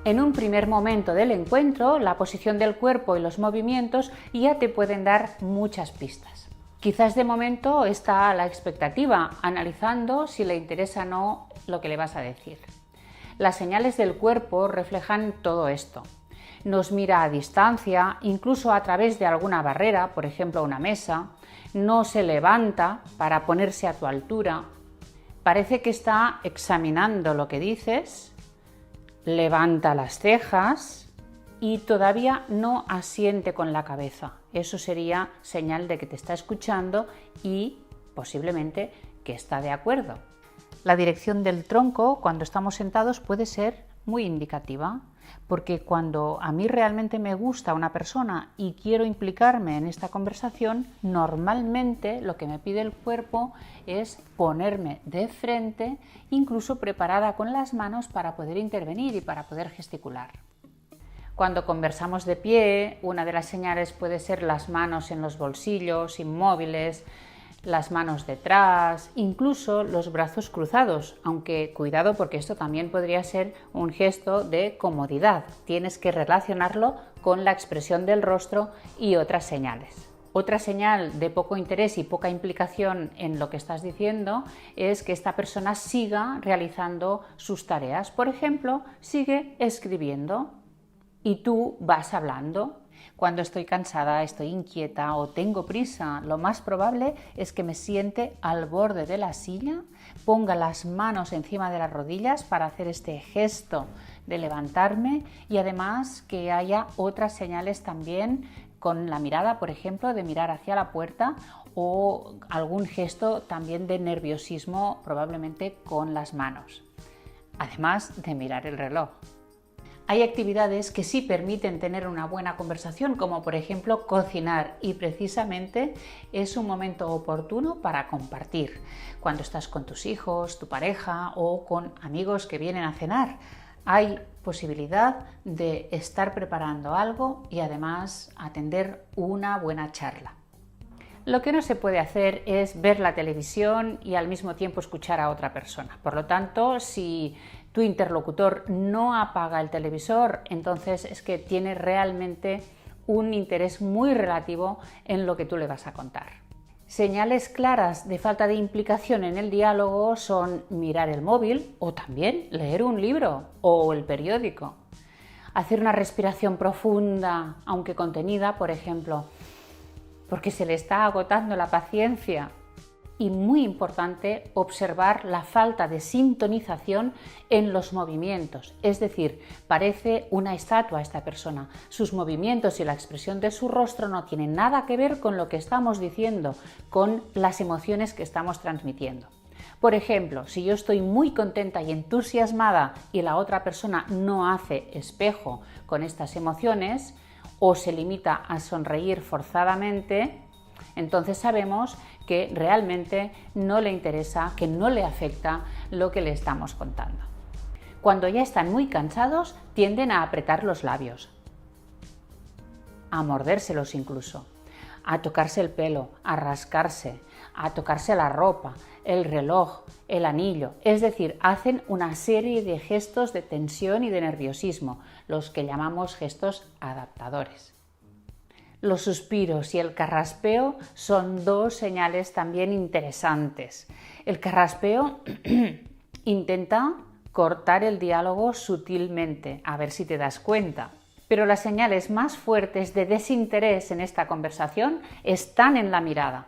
En un primer momento del encuentro, la posición del cuerpo y los movimientos ya te pueden dar muchas pistas. Quizás de momento está a la expectativa, analizando si le interesa o no lo que le vas a decir. Las señales del cuerpo reflejan todo esto. Nos mira a distancia, incluso a través de alguna barrera, por ejemplo una mesa, no se levanta para ponerse a tu altura, parece que está examinando lo que dices, levanta las cejas y todavía no asiente con la cabeza. Eso sería señal de que te está escuchando y posiblemente que está de acuerdo. La dirección del tronco cuando estamos sentados puede ser muy indicativa, porque cuando a mí realmente me gusta una persona y quiero implicarme en esta conversación, normalmente lo que me pide el cuerpo es ponerme de frente, incluso preparada con las manos para poder intervenir y para poder gesticular. Cuando conversamos de pie, una de las señales puede ser las manos en los bolsillos, inmóviles, las manos detrás, incluso los brazos cruzados, aunque cuidado porque esto también podría ser un gesto de comodidad. Tienes que relacionarlo con la expresión del rostro y otras señales. Otra señal de poco interés y poca implicación en lo que estás diciendo es que esta persona siga realizando sus tareas. Por ejemplo, sigue escribiendo y tú vas hablando. Cuando estoy cansada, estoy inquieta o tengo prisa, lo más probable es que me siente al borde de la silla, ponga las manos encima de las rodillas para hacer este gesto de levantarme y además que haya otras señales también con la mirada, por ejemplo, de mirar hacia la puerta o algún gesto también de nerviosismo, probablemente con las manos, además de mirar el reloj. Hay actividades que sí permiten tener una buena conversación, como por ejemplo cocinar, y precisamente es un momento oportuno para compartir, cuando estás con tus hijos, tu pareja o con amigos que vienen a cenar. Hay posibilidad de estar preparando algo y además atender una buena charla. Lo que no se puede hacer es ver la televisión y al mismo tiempo escuchar a otra persona. Por lo tanto, si tu interlocutor no apaga el televisor, entonces es que tiene realmente un interés muy relativo en lo que tú le vas a contar. Señales claras de falta de implicación en el diálogo son mirar el móvil o también leer un libro o el periódico. Hacer una respiración profunda, aunque contenida, por ejemplo, porque se le está agotando la paciencia. Y muy importante, observar la falta de sintonización en los movimientos, es decir, parece una estatua esta persona. Sus movimientos y la expresión de su rostro no tienen nada que ver con lo que estamos diciendo, con las emociones que estamos transmitiendo. Por ejemplo, si yo estoy muy contenta y entusiasmada y la otra persona no hace espejo con estas emociones o se limita a sonreír forzadamente, entonces sabemos que realmente no le interesa, que no le afecta lo que le estamos contando. Cuando ya están muy cansados, tienden a apretar los labios, a mordérselos incluso, a tocarse el pelo, a rascarse, a tocarse la ropa, el reloj, el anillo. Es decir, hacen una serie de gestos de tensión y de nerviosismo, los que llamamos gestos adaptadores. Los suspiros y el carraspeo son dos señales también interesantes. El carraspeo intenta cortar el diálogo sutilmente, a ver si te das cuenta. Pero las señales más fuertes de desinterés en esta conversación están en la mirada,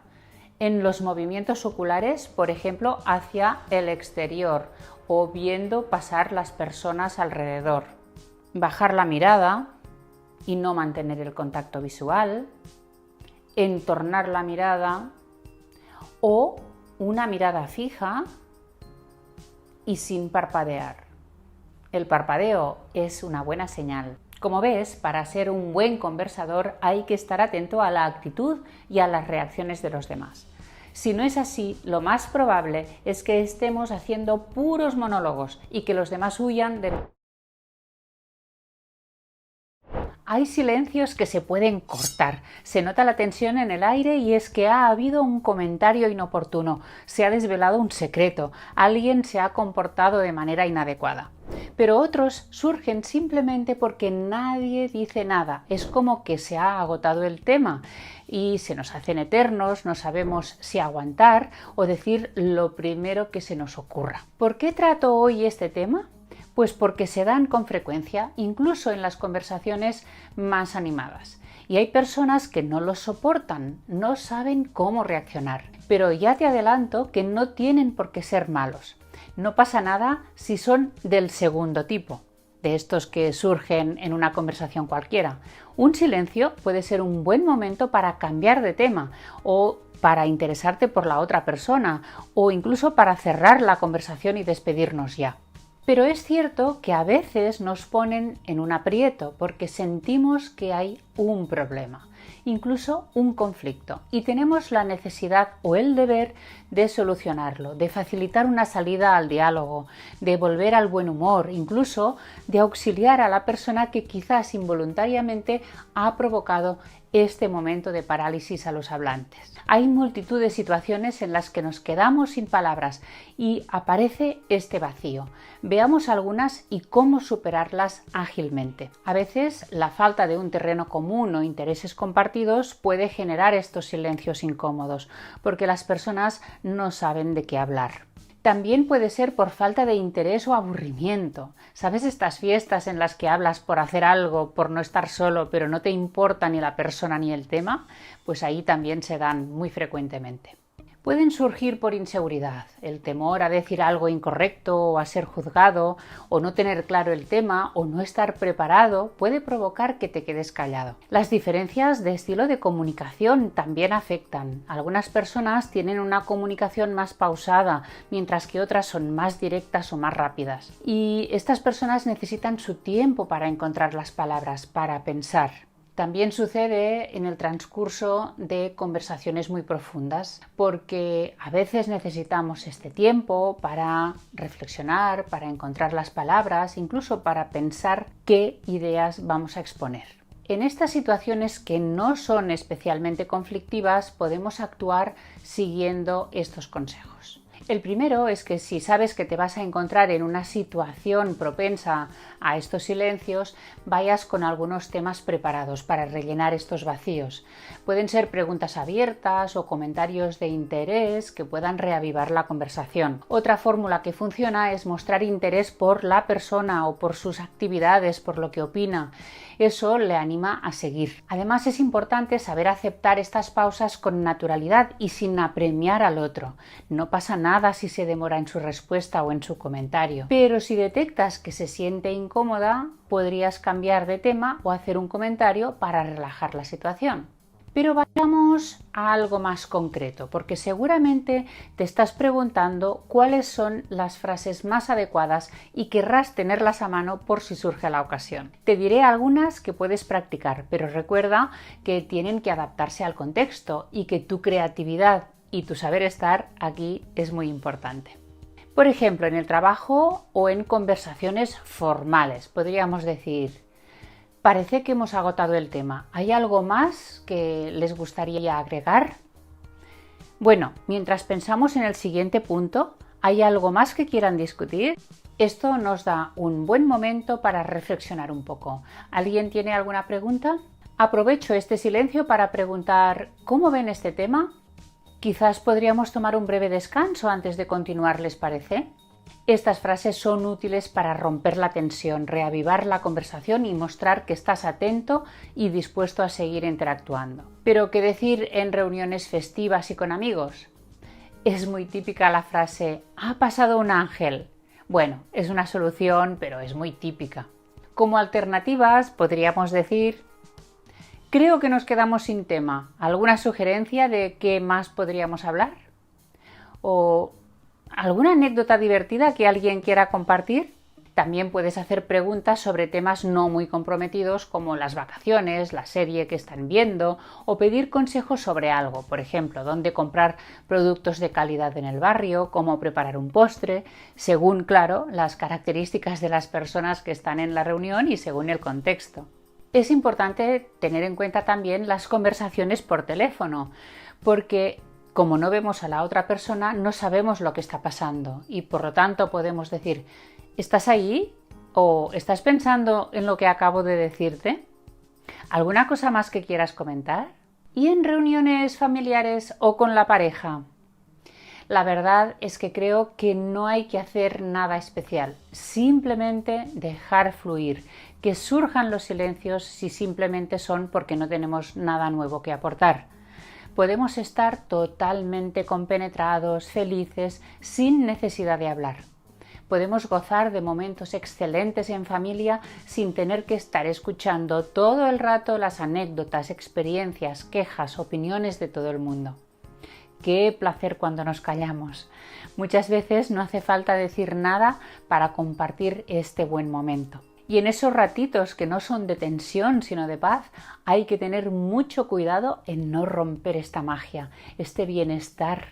en los movimientos oculares, por ejemplo, hacia el exterior o viendo pasar las personas alrededor. Bajar la mirada y no mantener el contacto visual, entornar la mirada o una mirada fija y sin parpadear. El parpadeo es una buena señal. Como ves, para ser un buen conversador hay que estar atento a la actitud y a las reacciones de los demás. Si no es así, lo más probable es que estemos haciendo puros monólogos y que los demás huyan de... Hay silencios que se pueden cortar, se nota la tensión en el aire y es que ha habido un comentario inoportuno, se ha desvelado un secreto, alguien se ha comportado de manera inadecuada. Pero otros surgen simplemente porque nadie dice nada, es como que se ha agotado el tema y se nos hacen eternos, no sabemos si aguantar o decir lo primero que se nos ocurra. ¿Por qué trato hoy este tema? Pues porque se dan con frecuencia, incluso en las conversaciones más animadas. Y hay personas que no lo soportan, no saben cómo reaccionar. Pero ya te adelanto que no tienen por qué ser malos. No pasa nada si son del segundo tipo, de estos que surgen en una conversación cualquiera. Un silencio puede ser un buen momento para cambiar de tema o para interesarte por la otra persona o incluso para cerrar la conversación y despedirnos ya. Pero es cierto que a veces nos ponen en un aprieto porque sentimos que hay un problema, incluso un conflicto, y tenemos la necesidad o el deber de solucionarlo, de facilitar una salida al diálogo, de volver al buen humor, incluso de auxiliar a la persona que quizás involuntariamente ha provocado este momento de parálisis a los hablantes. Hay multitud de situaciones en las que nos quedamos sin palabras y aparece este vacío. Veamos algunas y cómo superarlas ágilmente. A veces la falta de un terreno común o intereses compartidos puede generar estos silencios incómodos, porque las personas no saben de qué hablar. También puede ser por falta de interés o aburrimiento. ¿Sabes estas fiestas en las que hablas por hacer algo, por no estar solo, pero no te importa ni la persona ni el tema? Pues ahí también se dan muy frecuentemente. Pueden surgir por inseguridad, el temor a decir algo incorrecto o a ser juzgado, o no tener claro el tema o no estar preparado puede provocar que te quedes callado. Las diferencias de estilo de comunicación también afectan. Algunas personas tienen una comunicación más pausada, mientras que otras son más directas o más rápidas. Y estas personas necesitan su tiempo para encontrar las palabras, para pensar. También sucede en el transcurso de conversaciones muy profundas, porque a veces necesitamos este tiempo para reflexionar, para encontrar las palabras, incluso para pensar qué ideas vamos a exponer. En estas situaciones que no son especialmente conflictivas, podemos actuar siguiendo estos consejos. El primero es que si sabes que te vas a encontrar en una situación propensa a estos silencios, vayas con algunos temas preparados para rellenar estos vacíos. Pueden ser preguntas abiertas o comentarios de interés que puedan reavivar la conversación. Otra fórmula que funciona es mostrar interés por la persona o por sus actividades, por lo que opina. Eso le anima a seguir. Además, es importante saber aceptar estas pausas con naturalidad y sin apremiar al otro. No pasa nada si se demora en su respuesta o en su comentario. Pero si detectas que se siente incómoda, podrías cambiar de tema o hacer un comentario para relajar la situación. Pero vayamos a algo más concreto, porque seguramente te estás preguntando cuáles son las frases más adecuadas y querrás tenerlas a mano por si surge la ocasión. Te diré algunas que puedes practicar, pero recuerda que tienen que adaptarse al contexto y que tu creatividad y tu saber estar aquí es muy importante. Por ejemplo, en el trabajo o en conversaciones formales, podríamos decir: parece que hemos agotado el tema. ¿Hay algo más que les gustaría agregar? Bueno, mientras pensamos en el siguiente punto, ¿hay algo más que quieran discutir? Esto nos da un buen momento para reflexionar un poco. ¿Alguien tiene alguna pregunta? Aprovecho este silencio para preguntar: ¿cómo ven este tema? Quizás podríamos tomar un breve descanso antes de continuar, ¿les parece? Estas frases son útiles para romper la tensión, reavivar la conversación y mostrar que estás atento y dispuesto a seguir interactuando. Pero ¿qué decir en reuniones festivas y con amigos? Es muy típica la frase: «ha pasado un ángel». Bueno, es una solución, pero es muy típica. Como alternativas podríamos decir: «creo que nos quedamos sin tema. ¿Alguna sugerencia de qué más podríamos hablar?» O ¿alguna anécdota divertida que alguien quiera compartir? También puedes hacer preguntas sobre temas no muy comprometidos como las vacaciones, la serie que están viendo o pedir consejos sobre algo, por ejemplo, dónde comprar productos de calidad en el barrio, cómo preparar un postre, según, claro, las características de las personas que están en la reunión y según el contexto. Es importante tener en cuenta también las conversaciones por teléfono, porque como no vemos a la otra persona, no sabemos lo que está pasando y por lo tanto podemos decir: ¿estás ahí? ¿O estás pensando en lo que acabo de decirte? ¿Alguna cosa más que quieras comentar? ¿Y en reuniones familiares o con la pareja? La verdad es que creo que no hay que hacer nada especial, simplemente dejar fluir, que surjan los silencios si simplemente son porque no tenemos nada nuevo que aportar. Podemos estar totalmente compenetrados, felices, sin necesidad de hablar. Podemos gozar de momentos excelentes en familia sin tener que estar escuchando todo el rato las anécdotas, experiencias, quejas, opiniones de todo el mundo. ¡Qué placer cuando nos callamos! Muchas veces no hace falta decir nada para compartir este buen momento. Y en esos ratitos que no son de tensión sino de paz, hay que tener mucho cuidado en no romper esta magia, este bienestar,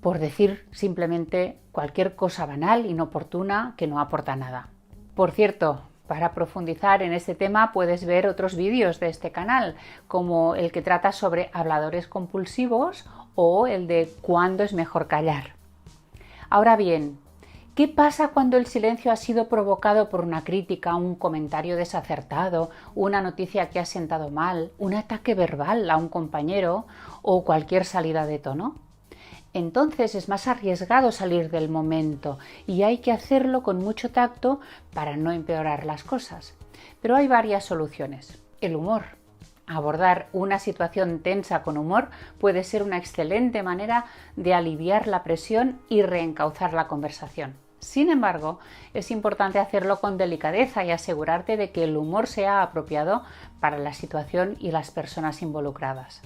por decir simplemente cualquier cosa banal, inoportuna, que no aporta nada. Por cierto, Para profundizar en este tema puedes ver otros vídeos de este canal, como el que trata sobre habladores compulsivos o el de cuándo es mejor callar. Ahora bien, ¿qué pasa cuando el silencio ha sido provocado por una crítica, un comentario desacertado, una noticia que ha sentado mal, un ataque verbal a un compañero o cualquier salida de tono? Entonces es más arriesgado salir del momento y hay que hacerlo con mucho tacto para no empeorar las cosas. Pero hay varias soluciones. El humor. Abordar una situación tensa con humor puede ser una excelente manera de aliviar la presión y reencauzar la conversación. Sin embargo, es importante hacerlo con delicadeza y asegurarte de que el humor sea apropiado para la situación y las personas involucradas.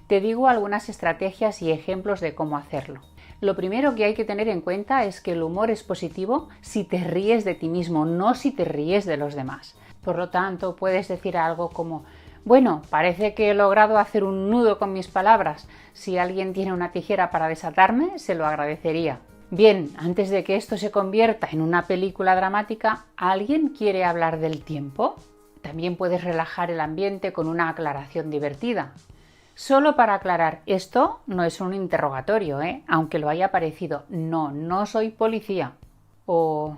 Te digo algunas estrategias y ejemplos de cómo hacerlo. Lo primero que hay que tener en cuenta es que el humor es positivo si te ríes de ti mismo, no si te ríes de los demás. Por lo tanto, puedes decir algo como: bueno, parece que he logrado hacer un nudo con mis palabras. Si alguien tiene una tijera para desatarme, se lo agradecería. Bien, antes de que esto se convierta en una película dramática, ¿alguien quiere hablar del tiempo? También puedes relajar el ambiente con una aclaración divertida. Solo para aclarar, esto no es un interrogatorio, aunque lo haya parecido. No soy policía. O,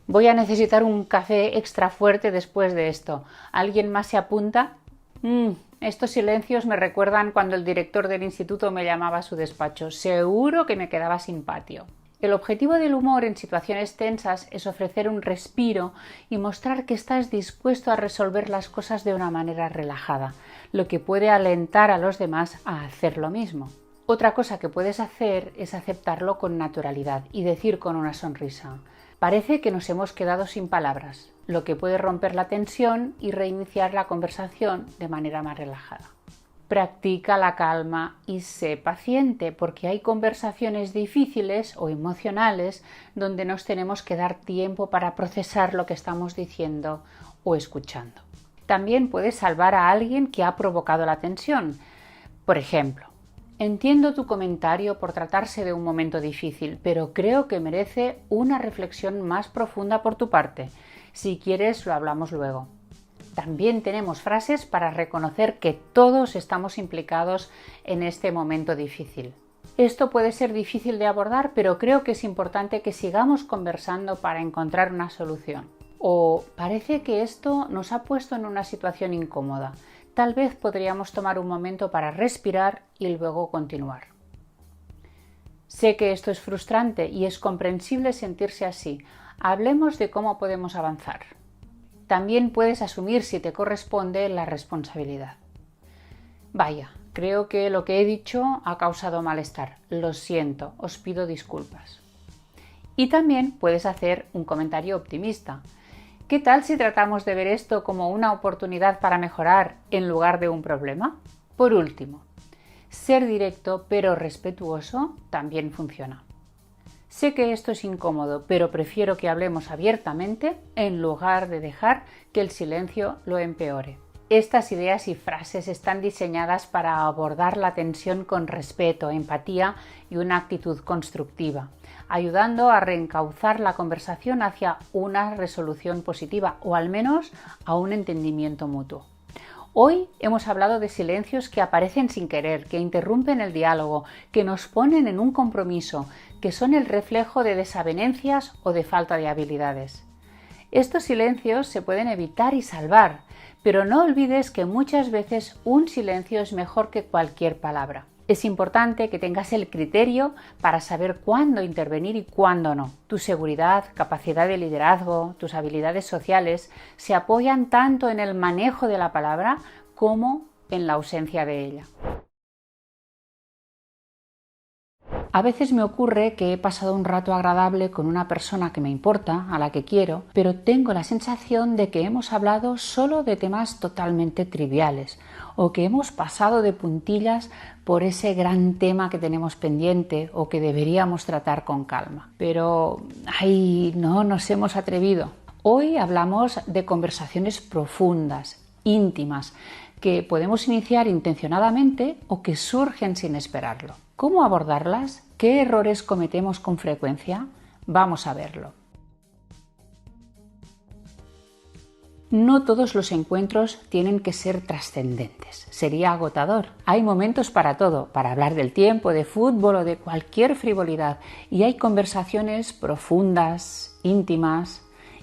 voy a necesitar un café extra fuerte después de esto. ¿Alguien más se apunta? Estos silencios me recuerdan cuando el director del instituto me llamaba a su despacho. Seguro que me quedaba sin patio. El objetivo del humor en situaciones tensas es ofrecer un respiro y mostrar que estás dispuesto a resolver las cosas de una manera relajada, lo que puede alentar a los demás a hacer lo mismo. Otra cosa que puedes hacer es aceptarlo con naturalidad y decir con una sonrisa: parece que nos hemos quedado sin palabras, lo que puede romper la tensión y reiniciar la conversación de manera más relajada. Practica la calma y sé paciente, porque hay conversaciones difíciles o emocionales donde nos tenemos que dar tiempo para procesar lo que estamos diciendo o escuchando. También puedes salvar a alguien que ha provocado la tensión. Por ejemplo: entiendo tu comentario por tratarse de un momento difícil, pero creo que merece una reflexión más profunda por tu parte. Si quieres, lo hablamos luego. También tenemos frases para reconocer que todos estamos implicados en este momento difícil. Esto puede ser difícil de abordar, pero creo que es importante que sigamos conversando para encontrar una solución. O parece que esto nos ha puesto en una situación incómoda. Tal vez podríamos tomar un momento para respirar y luego continuar. Sé que esto es frustrante y es comprensible sentirse así. Hablemos de cómo podemos avanzar. También puedes asumir, si te corresponde, la responsabilidad. Vaya, creo que lo que he dicho ha causado malestar. Lo siento, os pido disculpas. Y también puedes hacer un comentario optimista. ¿Qué tal si tratamos de ver esto como una oportunidad para mejorar en lugar de un problema? Por último, ser directo pero respetuoso también funciona. Sé que esto es incómodo, pero prefiero que hablemos abiertamente en lugar de dejar que el silencio lo empeore. Estas ideas y frases están diseñadas para abordar la tensión con respeto, empatía y una actitud constructiva, ayudando a reencauzar la conversación hacia una resolución positiva o al menos a un entendimiento mutuo. Hoy hemos hablado de silencios que aparecen sin querer, que interrumpen el diálogo, que nos ponen en un compromiso, que son el reflejo de desavenencias o de falta de habilidades. Estos silencios se pueden evitar y salvar, pero no olvides que muchas veces un silencio es mejor que cualquier palabra. Es importante que tengas el criterio para saber cuándo intervenir y cuándo no. Tu seguridad, capacidad de liderazgo, tus habilidades sociales se apoyan tanto en el manejo de la palabra como en la ausencia de ella. A veces me ocurre que he pasado un rato agradable con una persona que me importa, a la que quiero, pero tengo la sensación de que hemos hablado solo de temas totalmente triviales o que hemos pasado de puntillas por ese gran tema que tenemos pendiente o que deberíamos tratar con calma. Pero, no nos hemos atrevido. Hoy hablamos de conversaciones profundas, íntimas, que podemos iniciar intencionadamente o que surgen sin esperarlo. ¿Cómo abordarlas? ¿Qué errores cometemos con frecuencia? Vamos a verlo. No todos los encuentros tienen que ser trascendentes. Sería agotador. Hay momentos para todo, para hablar del tiempo, de fútbol o de cualquier frivolidad. Y hay conversaciones profundas, íntimas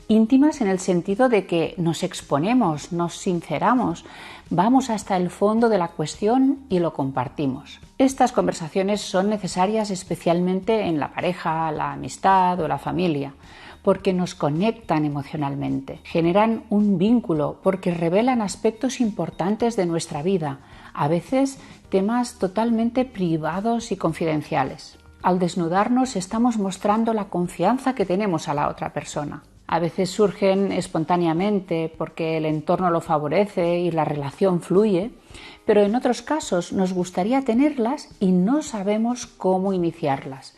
en el sentido de que nos exponemos, nos sinceramos, vamos hasta el fondo de la cuestión y lo compartimos. Estas conversaciones son necesarias especialmente en la pareja, la amistad o la familia, porque nos conectan emocionalmente, generan un vínculo, porque revelan aspectos importantes de nuestra vida, a veces temas totalmente privados y confidenciales. Al desnudarnos estamos mostrando la confianza que tenemos a la otra persona. A veces surgen espontáneamente porque el entorno lo favorece y la relación fluye, pero en otros casos nos gustaría tenerlas y no sabemos cómo iniciarlas.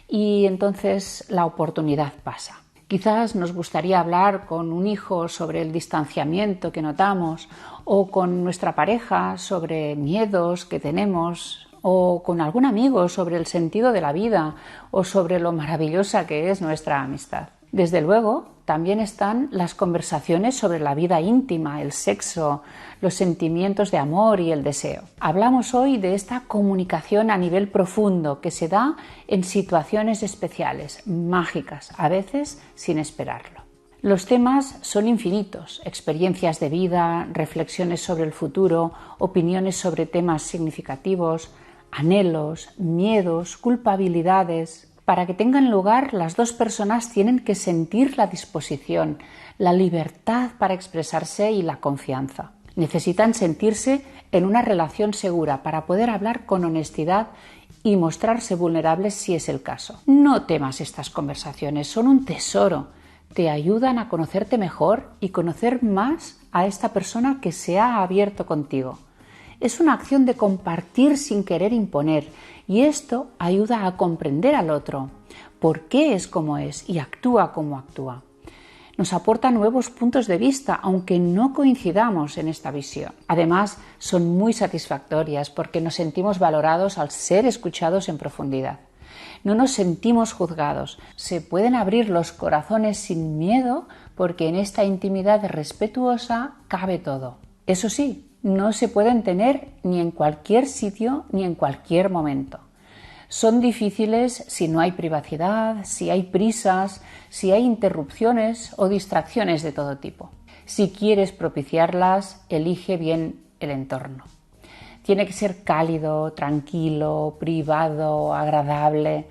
Y entonces la oportunidad pasa. Quizás nos gustaría hablar con un hijo sobre el distanciamiento que notamos, o con nuestra pareja sobre miedos que tenemos, o con algún amigo sobre el sentido de la vida o sobre lo maravillosa que es nuestra amistad. Desde luego, también están las conversaciones sobre la vida íntima, el sexo, los sentimientos de amor y el deseo. Hablamos hoy de esta comunicación a nivel profundo que se da en situaciones especiales, mágicas, a veces sin esperarlo. Los temas son infinitos: experiencias de vida, reflexiones sobre el futuro, opiniones sobre temas significativos, anhelos, miedos, culpabilidades. Para que tengan lugar, las dos personas tienen que sentir la disposición, la libertad para expresarse y la confianza. Necesitan sentirse en una relación segura para poder hablar con honestidad y mostrarse vulnerables si es el caso. No temas estas conversaciones, son un tesoro. Te ayudan a conocerte mejor y conocer más a esta persona que se ha abierto contigo. Es una acción de compartir sin querer imponer, y esto ayuda a comprender al otro, por qué es como es y actúa como actúa. Nos aporta nuevos puntos de vista, aunque no coincidamos en esta visión. Además, son muy satisfactorias porque nos sentimos valorados al ser escuchados en profundidad. No nos sentimos juzgados. Se pueden abrir los corazones sin miedo porque en esta intimidad respetuosa cabe todo. Eso sí, no se pueden tener ni en cualquier sitio ni en cualquier momento. Son difíciles si no hay privacidad, si hay prisas, si hay interrupciones o distracciones de todo tipo. Si quieres propiciarlas, elige bien el entorno. Tiene que ser cálido, tranquilo, privado, agradable.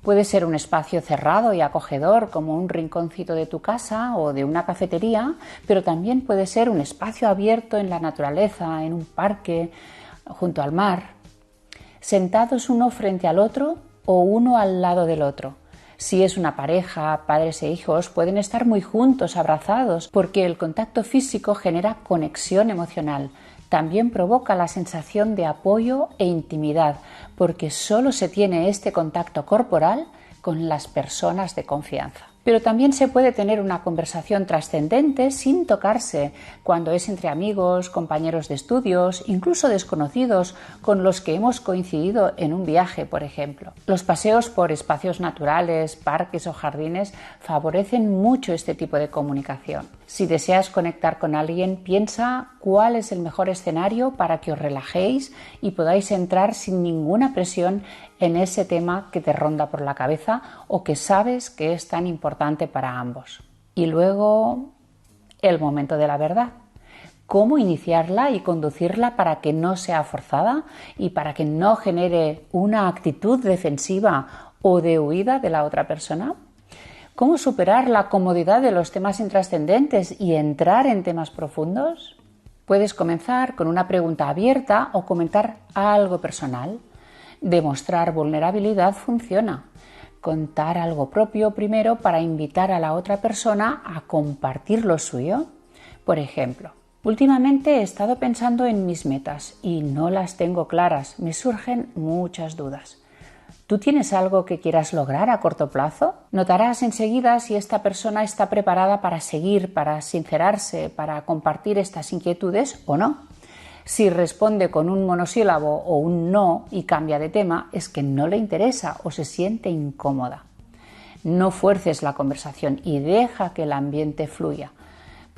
Puede ser un espacio cerrado y acogedor, como un rinconcito de tu casa o de una cafetería, pero también puede ser un espacio abierto en la naturaleza, en un parque, junto al mar, sentados uno frente al otro o uno al lado del otro. Si es una pareja, padres e hijos, pueden estar muy juntos, abrazados, porque el contacto físico genera conexión emocional. También provoca la sensación de apoyo e intimidad, porque solo se tiene este contacto corporal con las personas de confianza. Pero también se puede tener una conversación trascendente sin tocarse, cuando es entre amigos, compañeros de estudios, incluso desconocidos con los que hemos coincidido en un viaje, por ejemplo. Los paseos por espacios naturales, parques o jardines favorecen mucho este tipo de comunicación. Si deseas conectar con alguien, piensa cuál es el mejor escenario para que os relajéis y podáis entrar sin ninguna presión en ese tema que te ronda por la cabeza o que sabes que es tan importante para ambos. Y luego, el momento de la verdad. ¿Cómo iniciarla y conducirla para que no sea forzada y para que no genere una actitud defensiva o de huida de la otra persona? ¿Cómo superar la comodidad de los temas intrascendentes y entrar en temas profundos? Puedes comenzar con una pregunta abierta o comentar algo personal. Demostrar vulnerabilidad funciona. Contar algo propio primero para invitar a la otra persona a compartir lo suyo. Por ejemplo, últimamente he estado pensando en mis metas y no las tengo claras. Me surgen muchas dudas. ¿Tú tienes algo que quieras lograr a corto plazo? Notarás enseguida si esta persona está preparada para seguir, para sincerarse, para compartir estas inquietudes o no. Si responde con un monosílabo o un no y cambia de tema, es que no le interesa o se siente incómoda. No fuerces la conversación y deja que el ambiente fluya,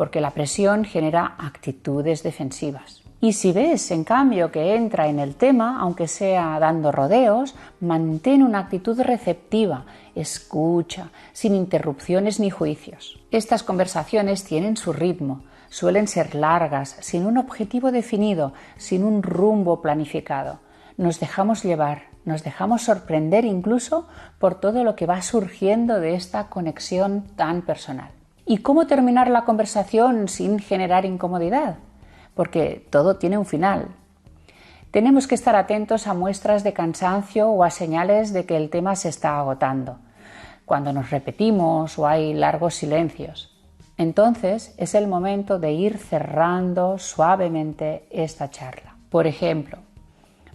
porque la presión genera actitudes defensivas. Y si ves, en cambio, que entra en el tema, aunque sea dando rodeos, mantén una actitud receptiva, escucha, sin interrupciones ni juicios. Estas conversaciones tienen su ritmo, suelen ser largas, sin un objetivo definido, sin un rumbo planificado. Nos dejamos llevar, nos dejamos sorprender incluso por todo lo que va surgiendo de esta conexión tan personal. ¿Y cómo terminar la conversación sin generar incomodidad? Porque todo tiene un final. Tenemos que estar atentos a muestras de cansancio o a señales de que el tema se está agotando, cuando nos repetimos o hay largos silencios. Entonces es el momento de ir cerrando suavemente esta charla. Por ejemplo,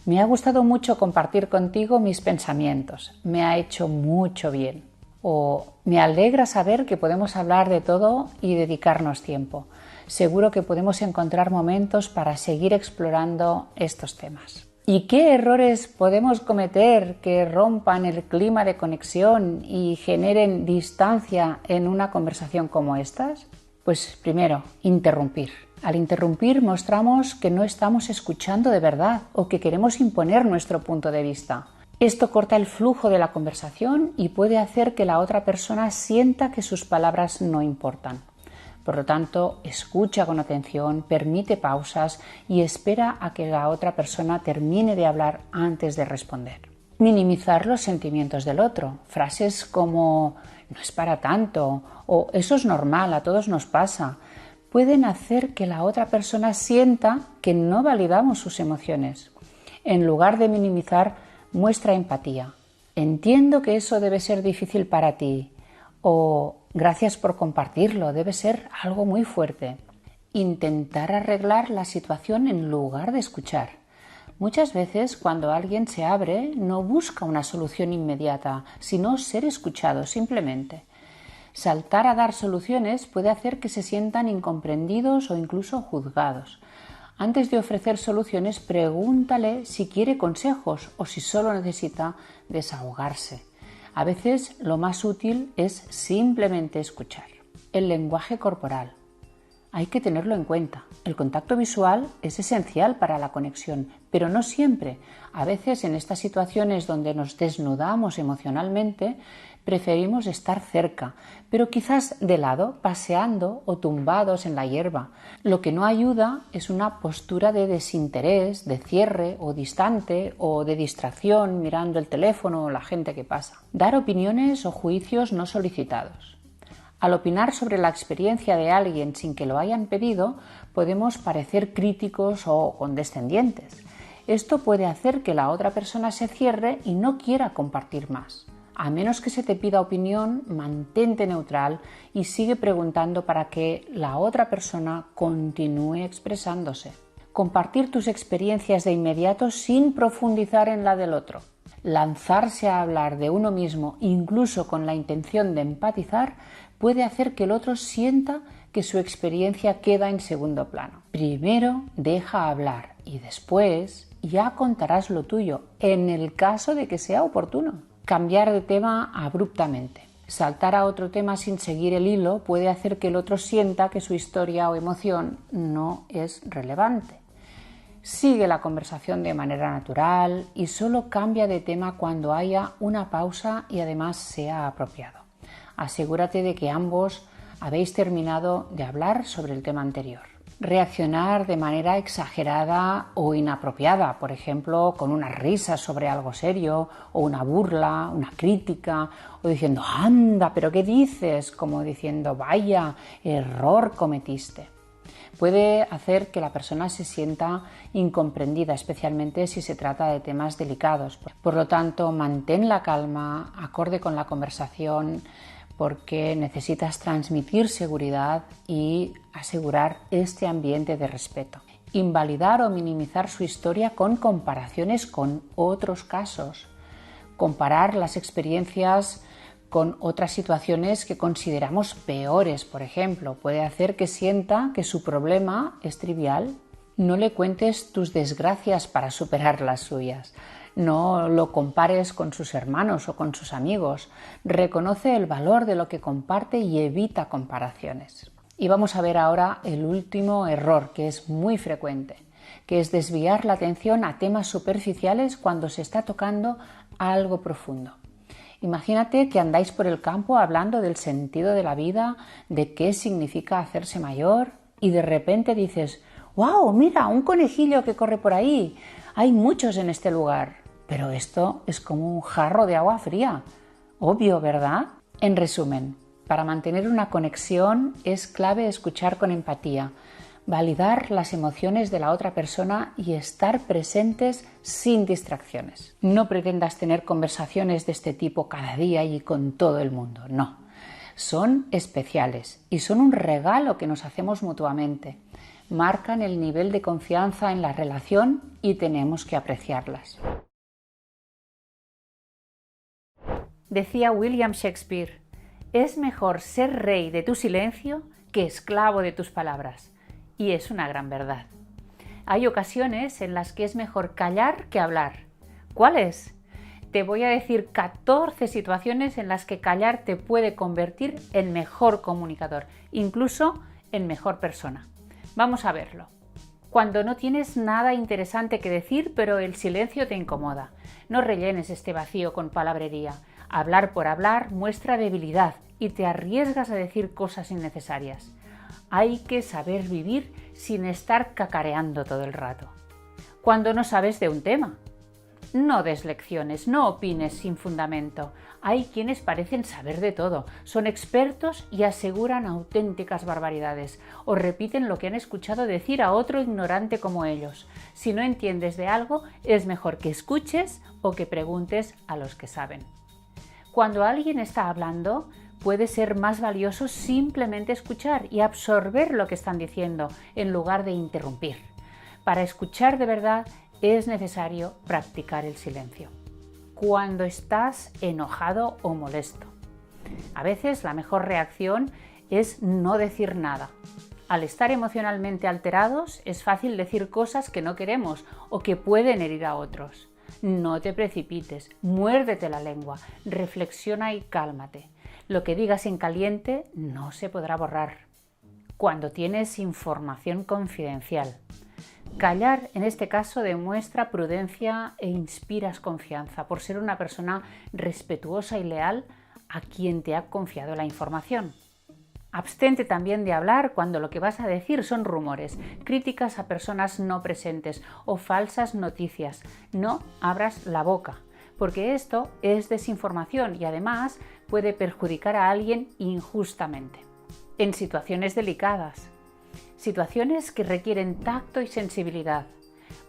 me ha gustado mucho compartir contigo mis pensamientos, me ha hecho mucho bien. O me alegra saber que podemos hablar de todo y dedicarnos tiempo. Seguro que podemos encontrar momentos para seguir explorando estos temas. ¿Y qué errores podemos cometer que rompan el clima de conexión y generen distancia en una conversación como estas? Pues primero, interrumpir. Al interrumpir mostramos que no estamos escuchando de verdad o que queremos imponer nuestro punto de vista. Esto corta el flujo de la conversación y puede hacer que la otra persona sienta que sus palabras no importan. Por lo tanto, escucha con atención, permite pausas y espera a que la otra persona termine de hablar antes de responder. Minimizar los sentimientos del otro. Frases como «no es para tanto» o «eso es normal, a todos nos pasa», pueden hacer que la otra persona sienta que no validamos sus emociones. En lugar de minimizar, muestra empatía. Entiendo que eso debe ser difícil para ti. O gracias por compartirlo, debe ser algo muy fuerte. Intentar arreglar la situación en lugar de escuchar. Muchas veces cuando alguien se abre no busca una solución inmediata, sino ser escuchado simplemente. Saltar a dar soluciones puede hacer que se sientan incomprendidos o incluso juzgados. Antes de ofrecer soluciones, pregúntale si quiere consejos o si solo necesita desahogarse. A veces lo más útil es simplemente escuchar. El lenguaje corporal. Hay que tenerlo en cuenta. El contacto visual es esencial para la conexión, pero no siempre. A veces en estas situaciones donde nos desnudamos emocionalmente, preferimos estar cerca, pero quizás de lado, paseando o tumbados en la hierba. Lo que no ayuda es una postura de desinterés, de cierre o distante o de distracción mirando el teléfono o la gente que pasa. Dar opiniones o juicios no solicitados. Al opinar sobre la experiencia de alguien sin que lo hayan pedido, podemos parecer críticos o condescendientes. Esto puede hacer que la otra persona se cierre y no quiera compartir más. A menos que se te pida opinión, mantente neutral y sigue preguntando para que la otra persona continúe expresándose. Compartir tus experiencias de inmediato sin profundizar en la del otro. Lanzarse a hablar de uno mismo, incluso con la intención de empatizar, puede hacer que el otro sienta que su experiencia queda en segundo plano. Primero deja hablar y después ya contarás lo tuyo, en el caso de que sea oportuno. Cambiar de tema abruptamente. Saltar a otro tema sin seguir el hilo puede hacer que el otro sienta que su historia o emoción no es relevante. Sigue la conversación de manera natural y solo cambia de tema cuando haya una pausa y además sea apropiado. Asegúrate de que ambos habéis terminado de hablar sobre el tema anterior. Reaccionar de manera exagerada o inapropiada, por ejemplo, con una risa sobre algo serio o una burla, una crítica, o diciendo «anda, pero ¿qué dices?», como diciendo «vaya, error cometiste». Puede hacer que la persona se sienta incomprendida, especialmente si se trata de temas delicados. Por lo tanto, mantén la calma, acorde con la conversación, porque necesitas transmitir seguridad y asegurar este ambiente de respeto. Invalidar o minimizar su historia con comparaciones con otros casos. Comparar las experiencias con otras situaciones que consideramos peores, por ejemplo, puede hacer que sienta que su problema es trivial. No le cuentes tus desgracias para superar las suyas. No lo compares con sus hermanos o con sus amigos. Reconoce el valor de lo que comparte y evita comparaciones. Y vamos a ver ahora el último error, que es muy frecuente, que es desviar la atención a temas superficiales cuando se está tocando algo profundo. Imagínate que andáis por el campo hablando del sentido de la vida, de qué significa hacerse mayor, y de repente dices: ¡wow! Mira, un conejillo que corre por ahí. Hay muchos en este lugar. Pero esto es como un jarro de agua fría. Obvio, ¿verdad? En resumen, para mantener una conexión es clave escuchar con empatía, validar las emociones de la otra persona y estar presentes sin distracciones. No pretendas tener conversaciones de este tipo cada día y con todo el mundo, no. Son especiales y son un regalo que nos hacemos mutuamente. Marcan el nivel de confianza en la relación y tenemos que apreciarlas. Decía William Shakespeare: es mejor ser rey de tu silencio que esclavo de tus palabras. Y es una gran verdad. Hay ocasiones en las que es mejor callar que hablar. ¿Cuáles? Te voy a decir 14 situaciones en las que callar te puede convertir en mejor comunicador, incluso en mejor persona. Vamos a verlo. Cuando no tienes nada interesante que decir, pero el silencio te incomoda. No rellenes este vacío con palabrería. Hablar por hablar muestra debilidad y te arriesgas a decir cosas innecesarias. Hay que saber vivir sin estar cacareando todo el rato. Cuando no sabes de un tema, no des lecciones, no opines sin fundamento. Hay quienes parecen saber de todo, son expertos y aseguran auténticas barbaridades o repiten lo que han escuchado decir a otro ignorante como ellos. Si no entiendes de algo, es mejor que escuches o que preguntes a los que saben. Cuando alguien está hablando, puede ser más valioso simplemente escuchar y absorber lo que están diciendo en lugar de interrumpir. Para escuchar de verdad es necesario practicar el silencio. Cuando estás enojado o molesto, a veces la mejor reacción es no decir nada. Al estar emocionalmente alterados, es fácil decir cosas que no queremos o que pueden herir a otros. No te precipites, muérdete la lengua, reflexiona y cálmate. Lo que digas en caliente no se podrá borrar. Cuando tienes información confidencial. Callar, en este caso, demuestra prudencia e inspiras confianza por ser una persona respetuosa y leal a quien te ha confiado la información. Abstente también de hablar cuando lo que vas a decir son rumores, críticas a personas no presentes o falsas noticias. No abras la boca, porque esto es desinformación y además puede perjudicar a alguien injustamente. En situaciones delicadas, situaciones que requieren tacto y sensibilidad.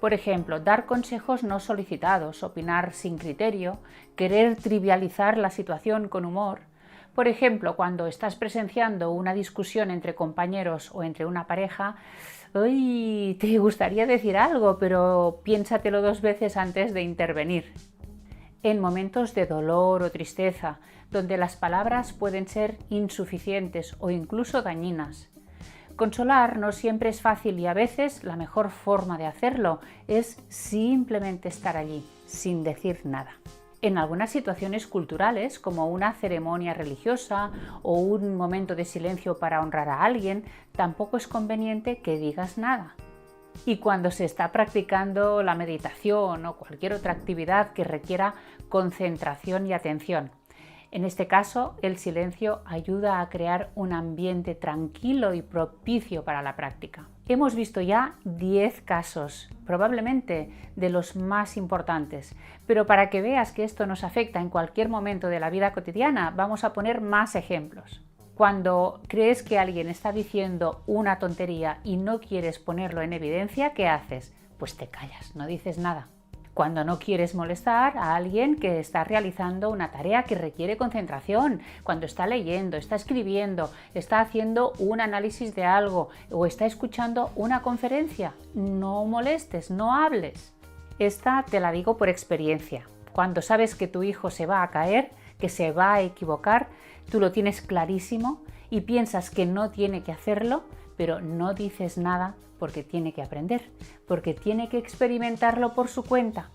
Por ejemplo, dar consejos no solicitados, opinar sin criterio, querer trivializar la situación con humor. Por ejemplo, cuando estás presenciando una discusión entre compañeros o entre una pareja, te gustaría decir algo, pero piénsatelo 2 veces antes de intervenir. En momentos de dolor o tristeza, donde las palabras pueden ser insuficientes o incluso dañinas. Consolar no siempre es fácil y a veces la mejor forma de hacerlo es simplemente estar allí, sin decir nada. En algunas situaciones culturales, como una ceremonia religiosa o un momento de silencio para honrar a alguien, tampoco es conveniente que digas nada. Y cuando se está practicando la meditación o cualquier otra actividad que requiera concentración y atención. En este caso, el silencio ayuda a crear un ambiente tranquilo y propicio para la práctica. Hemos visto ya 10 casos, probablemente de los más importantes, pero para que veas que esto nos afecta en cualquier momento de la vida cotidiana, vamos a poner más ejemplos. Cuando crees que alguien está diciendo una tontería y no quieres ponerlo en evidencia, ¿qué haces? Pues te callas, no dices nada. Cuando no quieres molestar a alguien que está realizando una tarea que requiere concentración, cuando está leyendo, está escribiendo, está haciendo un análisis de algo o está escuchando una conferencia, no molestes, no hables. Esta te la digo por experiencia. Cuando sabes que tu hijo se va a caer, que se va a equivocar, tú lo tienes clarísimo y piensas que no tiene que hacerlo, pero no dices nada porque tiene que aprender, porque tiene que experimentarlo por su cuenta.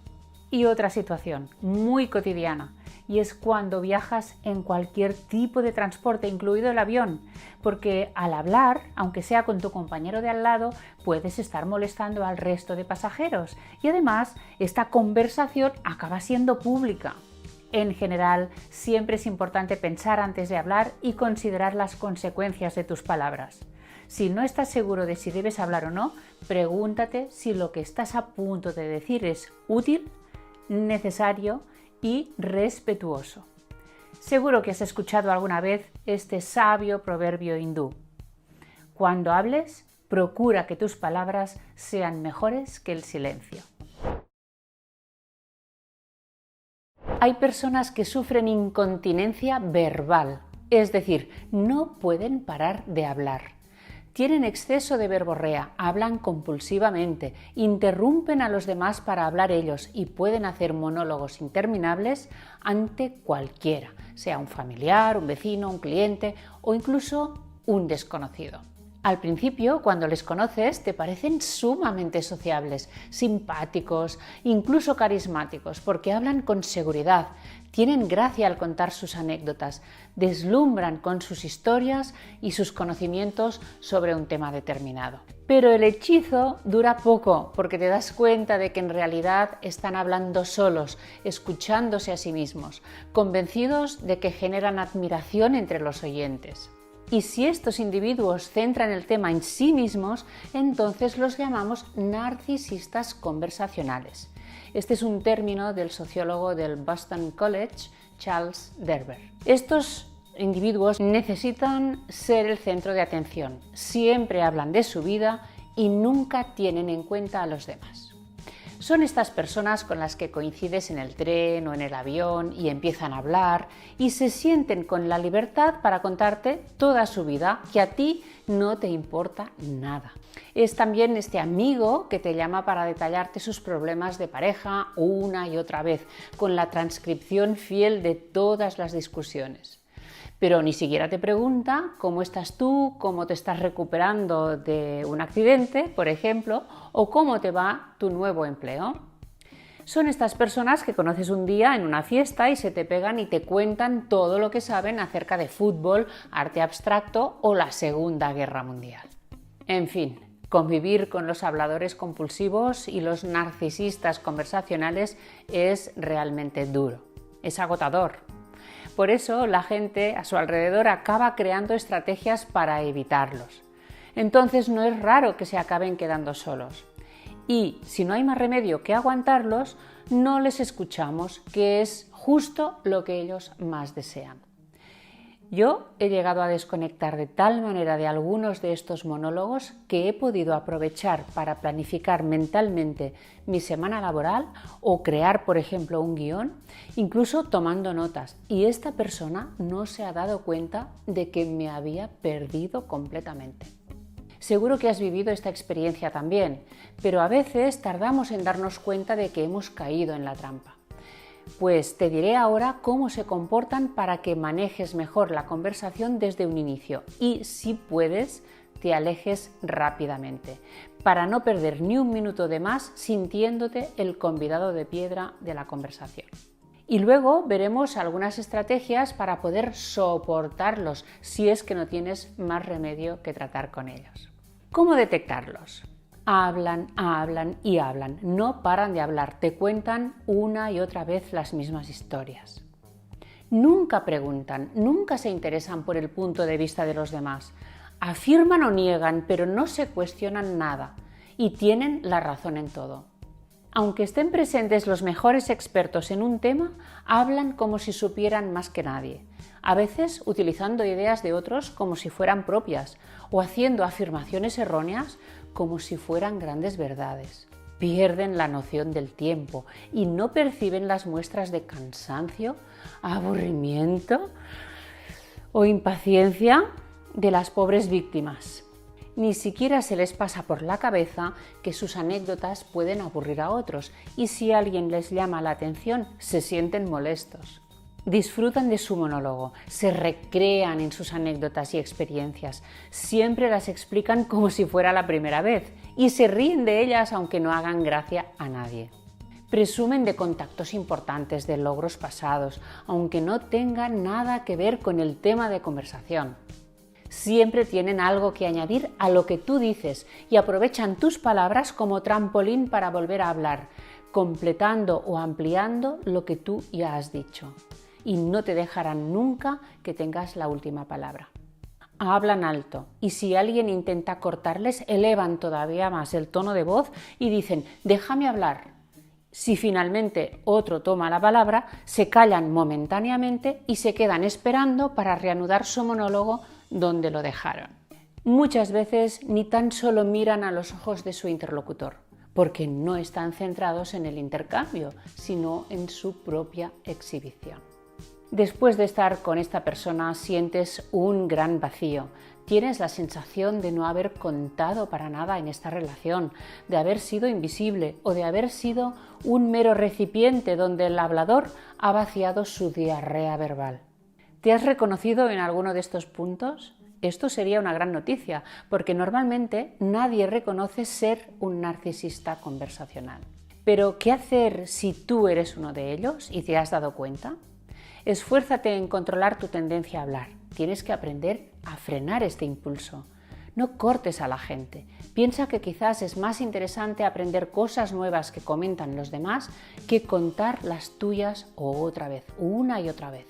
Y otra situación muy cotidiana, y es cuando viajas en cualquier tipo de transporte, incluido el avión, porque al hablar, aunque sea con tu compañero de al lado, puedes estar molestando al resto de pasajeros y además esta conversación acaba siendo pública. En general, siempre es importante pensar antes de hablar y considerar las consecuencias de tus palabras. Si no estás seguro de si debes hablar o no, pregúntate si lo que estás a punto de decir es útil, necesario y respetuoso. Seguro que has escuchado alguna vez este sabio proverbio hindú. Cuando hables, procura que tus palabras sean mejores que el silencio. Hay personas que sufren incontinencia verbal, es decir, no pueden parar de hablar. Tienen exceso de verborrea, hablan compulsivamente, interrumpen a los demás para hablar ellos y pueden hacer monólogos interminables ante cualquiera, sea un familiar, un vecino, un cliente o incluso un desconocido. Al principio, cuando les conoces, te parecen sumamente sociables, simpáticos, incluso carismáticos, porque hablan con seguridad, tienen gracia al contar sus anécdotas, deslumbran con sus historias y sus conocimientos sobre un tema determinado. Pero el hechizo dura poco, porque te das cuenta de que en realidad están hablando solos, escuchándose a sí mismos, convencidos de que generan admiración entre los oyentes. Y si estos individuos centran el tema en sí mismos, entonces los llamamos narcisistas conversacionales. Este es un término del sociólogo del Boston College, Charles Derber. Estos individuos necesitan ser el centro de atención, siempre hablan de su vida y nunca tienen en cuenta a los demás. Son estas personas con las que coincides en el tren o en el avión y empiezan a hablar y se sienten con la libertad para contarte toda su vida, que a ti no te importa nada. Es también este amigo que te llama para detallarte sus problemas de pareja una y otra vez, con la transcripción fiel de todas las discusiones. Pero ni siquiera te pregunta cómo estás tú, cómo te estás recuperando de un accidente, por ejemplo, o cómo te va tu nuevo empleo. Son estas personas que conoces un día en una fiesta y se te pegan y te cuentan todo lo que saben acerca de fútbol, arte abstracto o la Segunda Guerra Mundial. En fin, convivir con los habladores compulsivos y los narcisistas conversacionales es realmente duro, es agotador. Por eso la gente a su alrededor acaba creando estrategias para evitarlos. Entonces no es raro que se acaben quedando solos. Y si no hay más remedio que aguantarlos, no les escuchamos, que es justo lo que ellos más desean. Yo he llegado a desconectar de tal manera de algunos de estos monólogos que he podido aprovechar para planificar mentalmente mi semana laboral o crear, por ejemplo, un guión, incluso tomando notas. Y esta persona no se ha dado cuenta de que me había perdido completamente. Seguro que has vivido esta experiencia también, pero a veces tardamos en darnos cuenta de que hemos caído en la trampa. Pues te diré ahora cómo se comportan para que manejes mejor la conversación desde un inicio y, si puedes, te alejes rápidamente, para no perder ni un minuto de más sintiéndote el convidado de piedra de la conversación. Y luego veremos algunas estrategias para poder soportarlos si es que no tienes más remedio que tratar con ellos. ¿Cómo detectarlos? Hablan y hablan, no paran de hablar, te cuentan una y otra vez las mismas historias. Nunca preguntan, nunca se interesan por el punto de vista de los demás. Afirman o niegan, pero no se cuestionan nada y tienen la razón en todo. Aunque estén presentes los mejores expertos en un tema, hablan como si supieran más que nadie, a veces utilizando ideas de otros como si fueran propias o haciendo afirmaciones erróneas como si fueran grandes verdades. Pierden la noción del tiempo y no perciben las muestras de cansancio, aburrimiento o impaciencia de las pobres víctimas. Ni siquiera se les pasa por la cabeza que sus anécdotas pueden aburrir a otros y si alguien les llama la atención se sienten molestos. Disfrutan de su monólogo, se recrean en sus anécdotas y experiencias, siempre las explican como si fuera la primera vez y se ríen de ellas aunque no hagan gracia a nadie. Presumen de contactos importantes, de logros pasados, aunque no tengan nada que ver con el tema de conversación. Siempre tienen algo que añadir a lo que tú dices y aprovechan tus palabras como trampolín para volver a hablar, completando o ampliando lo que tú ya has dicho. Y no te dejarán nunca que tengas la última palabra. Hablan alto y si alguien intenta cortarles, elevan todavía más el tono de voz y dicen: déjame hablar. Si finalmente otro toma la palabra, se callan momentáneamente y se quedan esperando para reanudar su monólogo donde lo dejaron. Muchas veces ni tan solo miran a los ojos de su interlocutor, porque no están centrados en el intercambio, sino en su propia exhibición. Después de estar con esta persona sientes un gran vacío. Tienes la sensación de no haber contado para nada en esta relación, de haber sido invisible o de haber sido un mero recipiente donde el hablador ha vaciado su diarrea verbal. ¿Te has reconocido en alguno de estos puntos? Esto sería una gran noticia, porque normalmente nadie reconoce ser un narcisista conversacional. Pero, ¿qué hacer si tú eres uno de ellos y te has dado cuenta? Esfuérzate en controlar tu tendencia a hablar. Tienes que aprender a frenar este impulso. No cortes a la gente. Piensa que quizás es más interesante aprender cosas nuevas que comentan los demás que contar las tuyas otra vez, una y otra vez.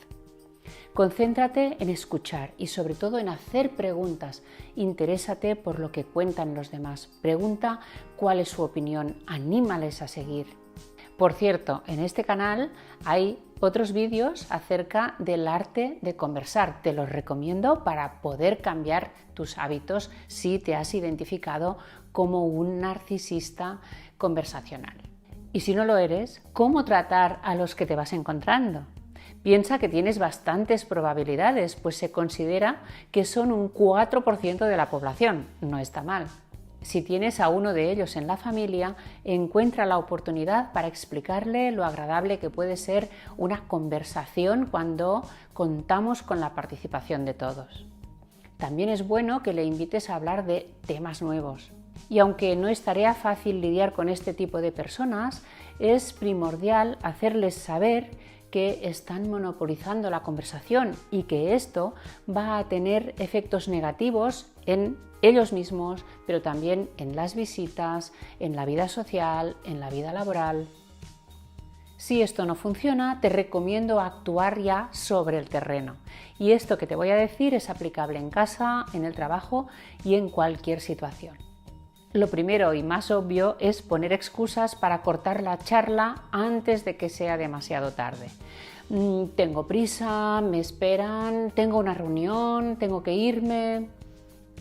Concéntrate en escuchar y sobre todo en hacer preguntas. Interésate por lo que cuentan los demás. Pregunta cuál es su opinión. Anímales a seguir. Por cierto, en este canal hay otros vídeos acerca del arte de conversar. Te los recomiendo para poder cambiar tus hábitos si te has identificado como un narcisista conversacional. Y si no lo eres, ¿cómo tratar a los que te vas encontrando? Piensa que tienes bastantes probabilidades, pues se considera que son un 4% de la población. No está mal. Si tienes a uno de ellos en la familia, encuentra la oportunidad para explicarle lo agradable que puede ser una conversación cuando contamos con la participación de todos. También es bueno que le invites a hablar de temas nuevos. Y aunque no es tarea fácil lidiar con este tipo de personas, es primordial hacerles saber que están monopolizando la conversación y que esto va a tener efectos negativos en ellos mismos, pero también en las visitas, en la vida social, en la vida laboral. Si esto no funciona, te recomiendo actuar ya sobre el terreno. Y esto que te voy a decir es aplicable en casa, en el trabajo y en cualquier situación. Lo primero y más obvio es poner excusas para cortar la charla antes de que sea demasiado tarde. Tengo prisa, me esperan, tengo una reunión, tengo que irme.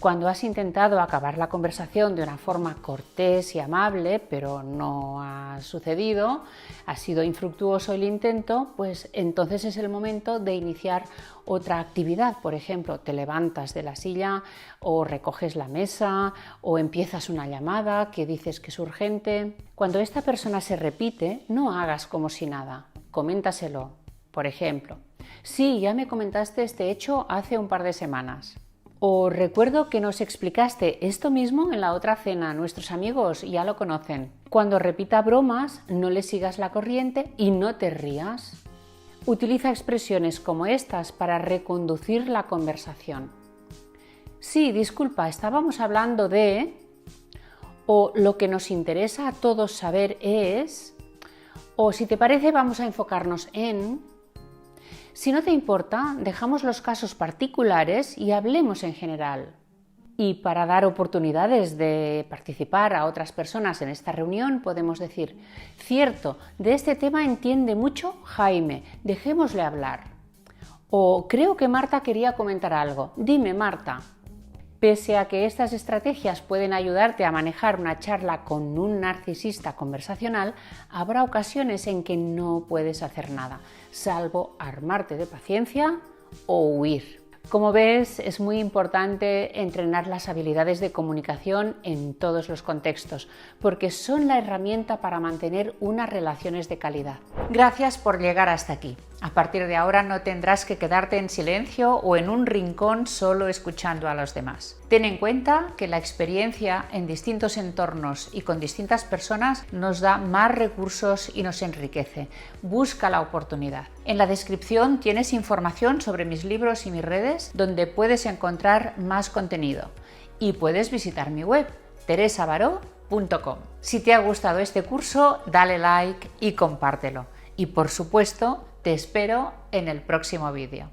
Cuando has intentado acabar la conversación de una forma cortés y amable, pero no ha sucedido, ha sido infructuoso el intento, pues entonces es el momento de iniciar otra actividad. Por ejemplo, te levantas de la silla o recoges la mesa o empiezas una llamada que dices que es urgente. Cuando esta persona se repite, no hagas como si nada, coméntaselo. Por ejemplo, sí, ya me comentaste este hecho hace un par de semanas. O recuerdo que nos explicaste esto mismo en la otra cena, nuestros amigos ya lo conocen. Cuando repita bromas, no le sigas la corriente y no te rías. Utiliza expresiones como estas para reconducir la conversación. Sí, disculpa, estábamos hablando de... O lo que nos interesa a todos saber es... O si te parece, vamos a enfocarnos en... Si no te importa, dejamos los casos particulares y hablemos en general. Y para dar oportunidades de participar a otras personas en esta reunión, podemos decir: cierto, de este tema entiende mucho Jaime, dejémosle hablar. O creo que Marta quería comentar algo. Dime, Marta. Pese a que estas estrategias pueden ayudarte a manejar una charla con un narcisista conversacional, habrá ocasiones en que no puedes hacer nada, salvo armarte de paciencia o huir. Como ves, es muy importante entrenar las habilidades de comunicación en todos los contextos, porque son la herramienta para mantener unas relaciones de calidad. Gracias por llegar hasta aquí. A partir de ahora no tendrás que quedarte en silencio o en un rincón solo escuchando a los demás. Ten en cuenta que la experiencia en distintos entornos y con distintas personas nos da más recursos y nos enriquece. Busca la oportunidad. En la descripción tienes información sobre mis libros y mis redes donde puedes encontrar más contenido. Y puedes visitar mi web, teresabaró.com. Si te ha gustado este curso, dale like y compártelo. Y por supuesto, te espero en el próximo vídeo.